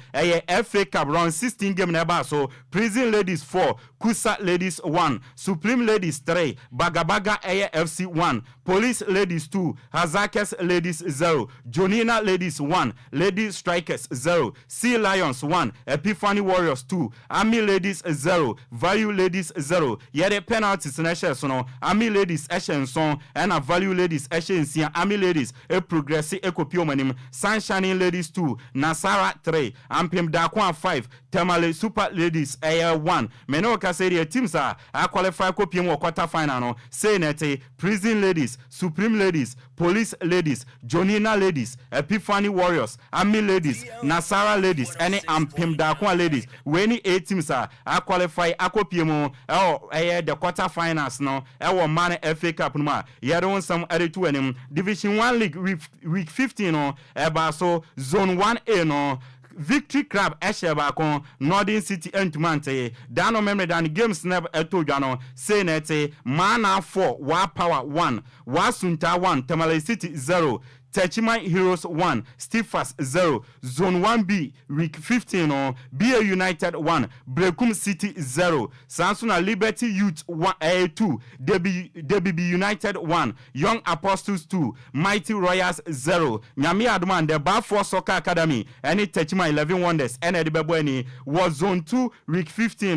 FA Cup round 16 game na ba so Prison Ladies 4 Kusa Ladies 1 Supreme Ladies 3 Bagabaga FC 1 Police Ladies 2 Hazakes Ladies 0 Jonina Ladies 1 Lady Strikers 0 Sea Lions 1 Epiphany Warriors 2 Army Ladies 0 Value Ladies 0 yede penalties na share so no Army Ladies Eshenson and Value Ladies Eshensia Army Ladies progress ekopiomanim Sunshine Ladies 2 Nasara 3 Ampem Dakwa 5 Tamale Super Ladies 1 Menoka say the teams are qualify kopiem quarter final no say nete Prison Ladies Supreme Ladies Police Ladies Jonina Ladies Epiphany Warriors Army Ladies Nasara Ladies and Ampem Dakwa Ladies when 8 teams are qualify akopiem the quarter finals no man FA Cup no ya don some other two enim Division 1 League week 15 no eba so zone 1A no Victory Club Esheba kon Northern City Entumante dano memre dan games never etojano say nete mana 4 wa power 1 wa sunta 1 Tamale City 0 Techima Heroes 1, Steelfast 0, Zone 1B, Week 15, BA United 1, Brekum City 0, Sansuna Liberty Youth 2, DBB United 1, Young Apostles 2, Mighty Royals 0, Nyami Adman, the Balfour Soccer Academy, any Techima 11 Wonders, and Edibabweni was Zone 2, Week 15,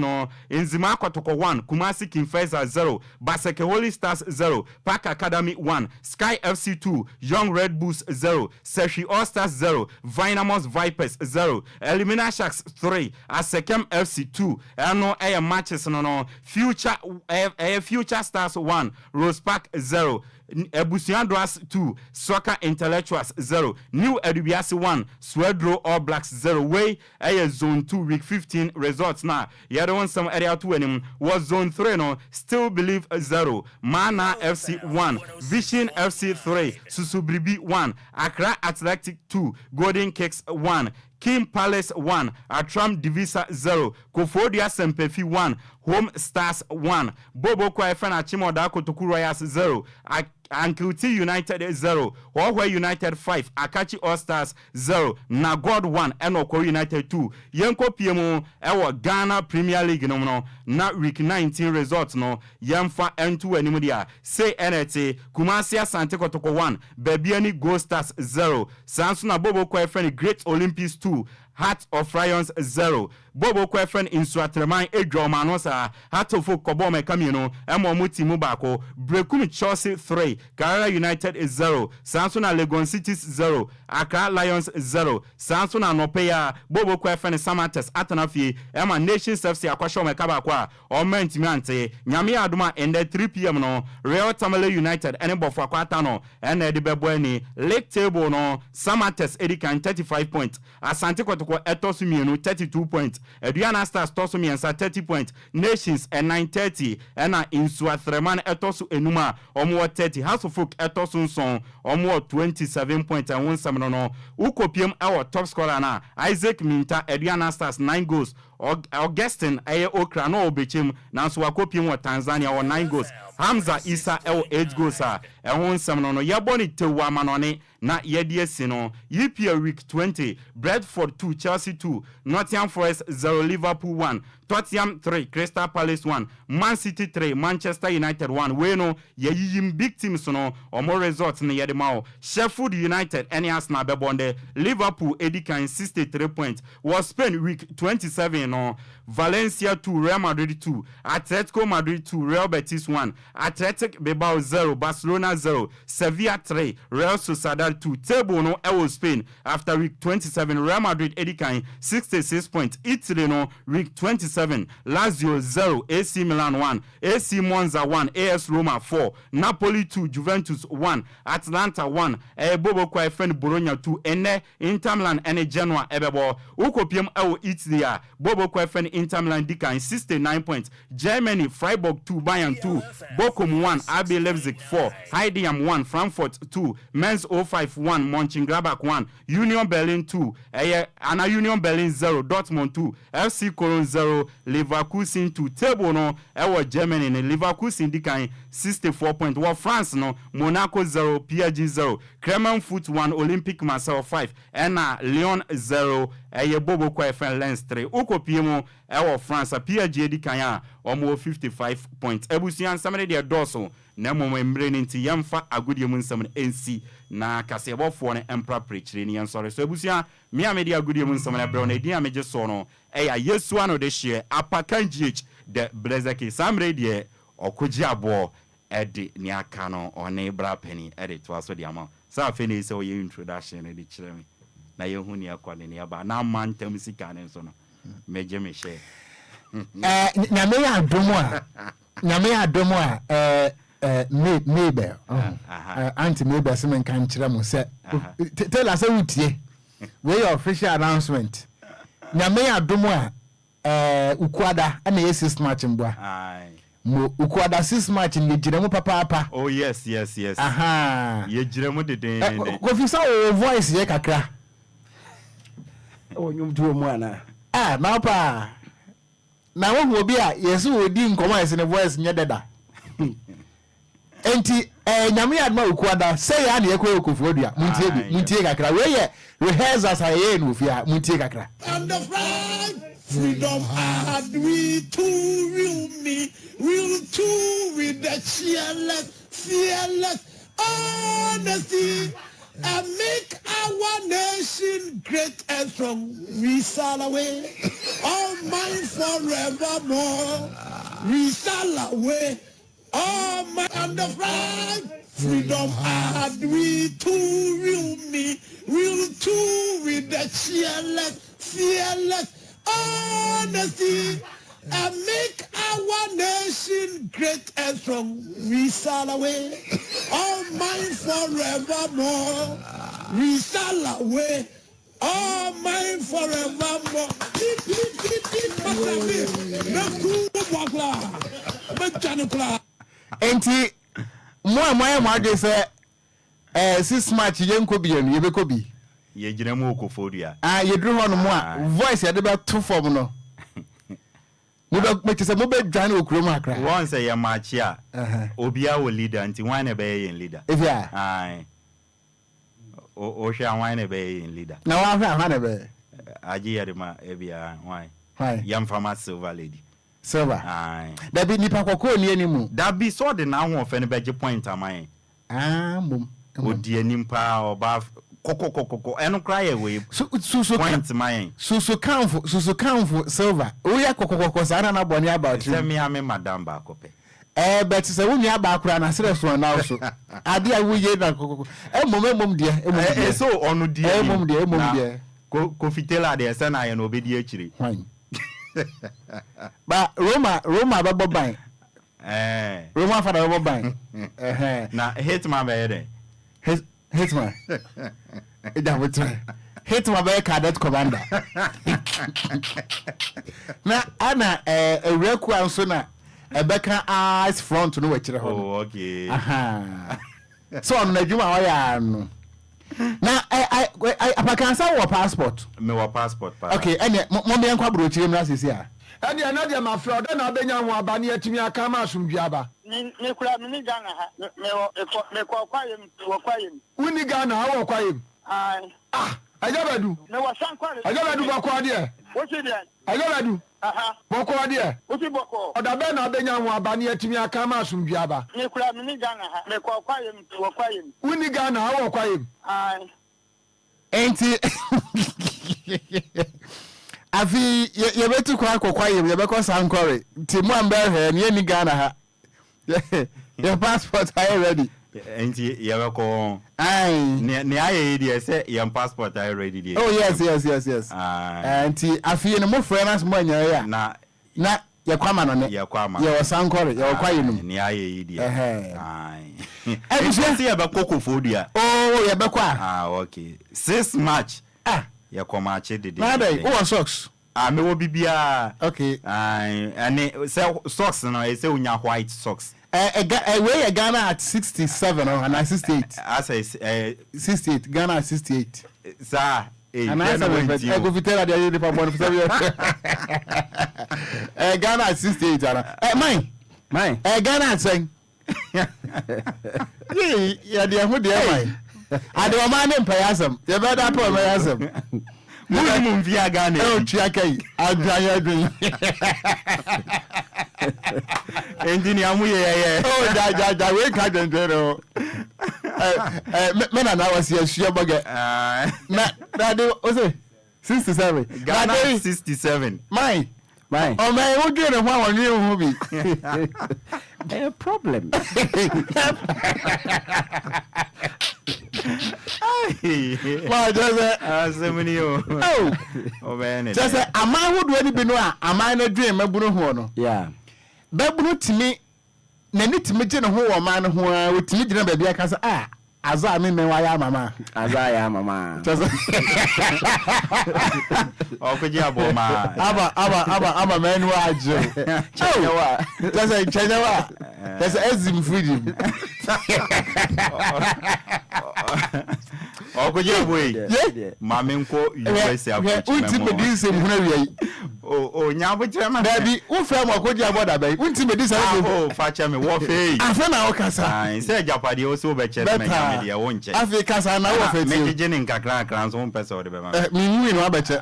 in Zimako Toko 1, Kumasi Kinfesa 0, Baseke Holy Stars 0, Park Academy 1, Sky FC 2, Young Red Bulls 0, Seshi All Stars 0, Vinamos Vipers 0, Elimina Sharks 3, Asekem FC 2, no air matches no Future Stars 1, Rose Park 0, Ebusiandras 2, Soccer Intellectuals 0, New Edubiasi 1, Swedro All Blacks 0, way Zone 2 Week 15 results now. Yada one some area 2 and was Zone 3 no, Still Believe 0, Mana FC 1, Vision FC 3, Susubribi 1, Accra Athletic 2, Golden Cakes 1, King Palace 1, Atram Divisa 0, Kofodia Sempefi 1, Home Stars 1, Bobo Kwefan Achimo Dako Toku Royals 0, Ankuti United 0, Wahwe United 5, Akachi All Stars 0, Nagod 1, Enoko United 2. Yenko PMO ewo Ghana Premier League no na week 19 results no yemfa N2 animudia say NT Kumasi Asante Kotoko 1, Bebiani Gold Stars 0, Sansuna Bobo Kwefeni Great Olympics 2, Heart of Lions 0. Bobo Kwefren in Swatreman Edromanosa, Heart of Kobome Camino, Emomuti Mubako, Brekumi Chelsea 3, Carrera United is 0, Sansuna Legon Cities 0, Accra Lions 0, Sansuna Nopeya, Bobo Kwefren Samates Atanafi, Emma Nations FC Aquasho Mekabakwa, Oment Miante, Nyami Aduma and the 3 p.m. no, Real Tamale United, and Bofra Quatano, and Eddie Bebweni, Lake Table no, Samates Edikan 35 points, Asante Kotoko Etosumino 32 points. Eduana Stars tosu miensa 30 points. Nations and 930. Ena Insua Threman etosu enuma omo 30. House of Folk etosu nson omo 27 points and 1 seminono. Uko PM our top scorer na Isaac Minta Eduana Stars 9 goals. Augustine Aye Okra no obechim nanso wakopiem wa Tanzania or 9 goals. Hamza Isa 8 goals a ehon seminono yaboni tewa manone na yedie sino EPL week 20 Bradford 2 Chelsea 2 Nottingham Forest 0 Liverpool 1 Tottenham 3 Crystal Palace 1 Man City 3 Manchester United 1 Weno yeyim big teams no omo results ne yedemao Sheffield United any Arsenal bebonde Liverpool edikan 63 points was Spain week 27 no Valencia 2 Real Madrid 2 Atletico Madrid 2 Real Betis 1 Athletic Bilbao 0 Barcelona 0 Sevilla 3 Real Sociedad 2 table no ewo Spain after week 27 Real Madrid edikan 66 points Italy no week 27 Lazio 0 AC Milan 1 AC Monza 1 AS Roma 4 Napoli 2 Juventus 1 Atlanta 1 Bobo Kwefren Bologna 2 ene Inter Milan ene Genoa ebebo ukopiem ewo Italy a Bobo Kwefren Inter Milan dikan 69 points Germany Freiburg 2 Bayern 2 Bochum 1 RB Leipzig 4 Heidenheim 1 Frankfurt 2 Mainz 05 1 Mönchengladbach 1 Union Berlin 2 Ana Union Berlin 0 Dortmund 2 FC Cologne 0 Leverkusen 2 table no ewo Germany ne Leverkusen dikan 64 points wa France no Monaco 0 PSG 0 Clermont 1 Olympique Marseille 5 ena Lyon 0 Bobo Kwefren Lens 3 ukopiem ewo France PSG dikan a omo 55 points ebusian samre de doso na momo mbre nti yemfa agudie mu nsam NC na kasebofo ne empra preachre ni ensore so ebusian mi amedi agudie mu nsam na bro na edin ameje so no eya Yesu ano de hye apakan GH de blezeki samre de Okogyeabour edi ni aka no one bra penny edi to aso de ama sa feni se o ye introduction edi kire me na ye hu ni akwane ni aba na mantem sika ne so no meje me share nyame ya adomo a Mabel Auntie Mabel semen kan kire mo se tell us wutie we your official announcement nyame ya adomo a ukwada na ye 6 match mbwa mo ukwada 6 match ni jiremu papa oh yes aha ye jiremu deden Kofi sa o voice ye kakra o nyum duo mu ana na pa na wo obi a Yesu odi nkoma ese ne voice nye deda enti nyame adma ukwada say ya na ye kwa Okofodua muntie kakra we ye rehearsals aye no fia muntie kakra And the flag, freedom had we too real too with the fearless honesty and make our nation great and strong. We sail away, all mine forevermore. We sail away, all mine and the flag, freedom had we too real too with the fearless honesty and make our nation great and strong. We sail away, all mine forevermore. We sail away, all mine forevermore. enti mo ade se 6 match yenko bienu yebeko bi ye jiremu Okofodua yedru ho no mo a voice yade be to form no Mube say mube join Okroma Accra. Once a year match here. Obia will leader until one a bay in leader. If ya. Aye. Osha wine a bay in leader. Now I have a be. Aji Adima Ebia why? Why? Young farmer silver lady. Silver. Aye. There be nipa koko ni animu. That be so the now of any budget point am I. Mum. Odi animpa or bath koko and cry away. So Point mine. Susu count silver. Oya koko sana na boni about you. Tell me I'm madam bakope. But say we nya ba kura na serious one now so. Ade a we ye na koko. Mum dia. So onu dia. Mum dia. Kofi Taylor there say na ye no obedi akiri. Fine. But Roma babo ban. Roma father babo ban. Na hitman be there. Hitman. Ida wotre. Hitman be cadet commander. Na ana reku anso na ebeka eyes front no wachire ho. Oh okay. So on na djuma wa no. Na apakansa wo passport. Me wo passport pa. Okay, ene mo me nkwa bro chire na sisi a. Ene na dia ma fro de na benya ho aba ne atimi aka ma asomduaba. Ni kura mi ni Ghana ha. Me ko kwayem wo kwayem. Uni Ghana ha wo kwayem. Ai. Ajabadu. Me wo san kwale. Ajabadu bako ade. Wo ti dia. Ajabadu. Boko ade. Wo ti boko. Oda be na benya ho aba ne atimi aka ma asomduaba. Ni kura mi ni Ghana ha. Me ko kwayem wo kwayem. Uni Ghana ha wo kwayem. Ai. Enti afi ye betu kwa kwayem ye be ko sankore ti mu ambe he ne ni Ghana ha. Your passport are ready. Enti ye be ko ai ne aye dey say your passport are ready dey. Oh yes. Enti afi ne mo friends mo anya ya na ye kwama no ne ye kwama ye sankore ye kwayem ne aye dey. Ai e say ye be kokofo dia. Oh ye be kwa. Okay. 6 March. Ye come match dey. Na dey who socks? Me wo bibia. Okay. And say socks no e say unya white socks. We Ghana at 67 or 68. As I 68 Ghana at 68. Sir, and I go fit tell the other people for 7 years. Ghana at 68 mine Ghana at saying yeah the who dey mine I dey man name payasam you better pay payasam Mum via Ghana oh chiakai adran engineer mu ye oh ja we ka den do me na was here sure burger na dey o say 67 Ghana 67 mine oh man who do the one you who be a problem. Well, just oh man, just a man who do any be no a man a dream a bunu ho. Yeah. Babunu timi na ni timi je no ho wo man ho a timi gina ba bia ka say aza me wa ya mama just Okogyeabour ma aba man wa ajo chenyawa just ezim freedom Okogyeabour mama nko US approach unti me di se mu na wi nyabo chema dabi u frame Okogyeabour da bai unti me di se facha me wo fe afa na o kasa say japade o so be chere me media won che Africa sa na wo fe ti me jeje nin kakran so pese o de be ma mi nwi no abeche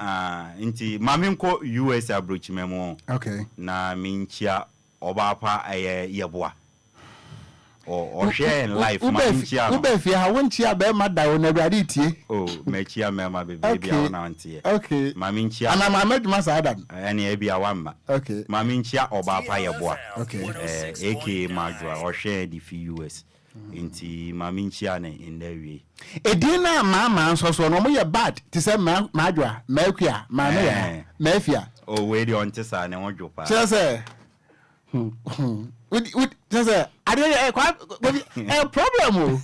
nti mama nko US approach me mo okay na minchia obapa yeboa o share in life manchia ube fi ha wonchia be ma da won awurade tie mechia me ma baby bia wona antie okay maminchia ana ma meduma sa adam ene bia wamba okay maminchia obapa yeboa okay AK majwa o share the US inti maminchia ne in the way edina mama so no mo ye bad ti say majwa maakua ma me ya mafia we dey on tisa ne won jopa say with just I don't a problem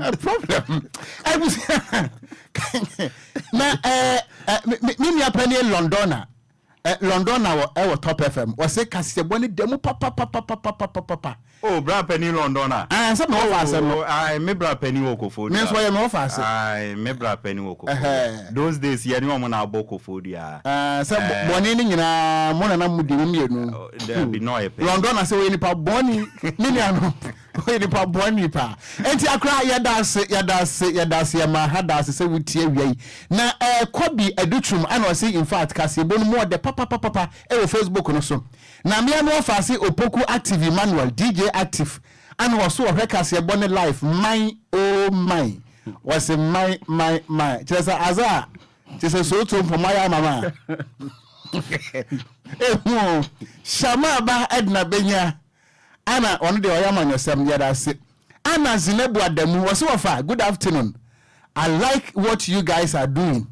a problem na me apani Londona wa top FM was say kaseboni demu papa Oh, bra penny London. Ah, some more fast. I me bra penny woko food. Means why more fast. I me bra penny woko. Those days you know na boko food ya. Some bonini nyina mo na mudi mienu. There be no e. London say we nipa boni mini ano. We nipa boni pa. Enti akra ya das ya ma ha das say we tie wi. Na Kobi Edutrum ana say in fact kasi bonu mo de papa e Facebook no so. Na me no fast Opoku Active Emmanuel DJ Active and was so records your bonnet life my oh my was a my just as so to for my mama Shama ba Edna Benya Anna on the Oyaman yourself yada sit Anna Zinebu Adamu was so far. Good afternoon. I like what you guys are doing.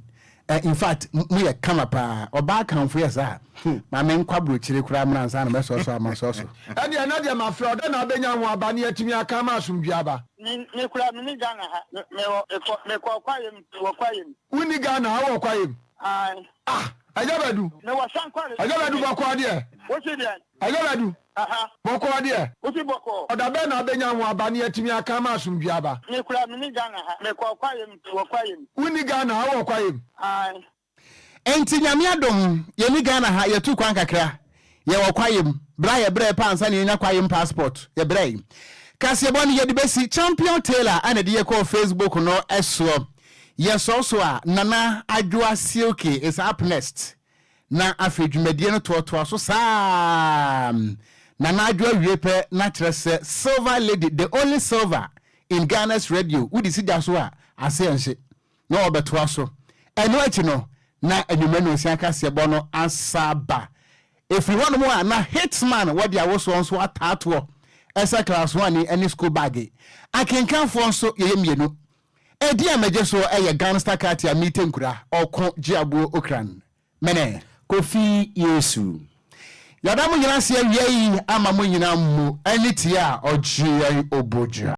In fact, we are come up or back home for us. My main quabru chili cram and son of so. And you're not my fraud, and I've been young one banner to me. I come out from Java. Ghana, me quiet to acquire. Winnie Ghana, how acquire? I never do. No, I never do Bokwadia. What's it then? I never do. Bokwadia. What's it Boko? Or the Ben Abenya one banner to me. I come out from Java. Me Ghana, me quiet to acquire. Winnie Ghana, how acquire? Enti nyame adom ye ni Ghana ha ye tu kwan kakra ye wo kwayem bra ye bre pansa ne nya kwayem passport ye bre kasi boni ye de besi champion tailor ane de ye ko Facebook no eso ye so a nana adwoa silky is up next na afedwumadie no to so sam nana adwoa wiepe na trese silver lady the only silver in Ghana's radio udi sija so a asense no obeto so eno achi no na enumenu siaka sebo no asaba if you want more na hitman what dia wo so nso atato esa class 1 any school bag I can come for so ye mienu edi amaje so eye gangster katia meeting kura Okogyeabour Ocran mene Kofi Yesu yadamu nyina se awie ama mo nyina mu anitia ogye oboja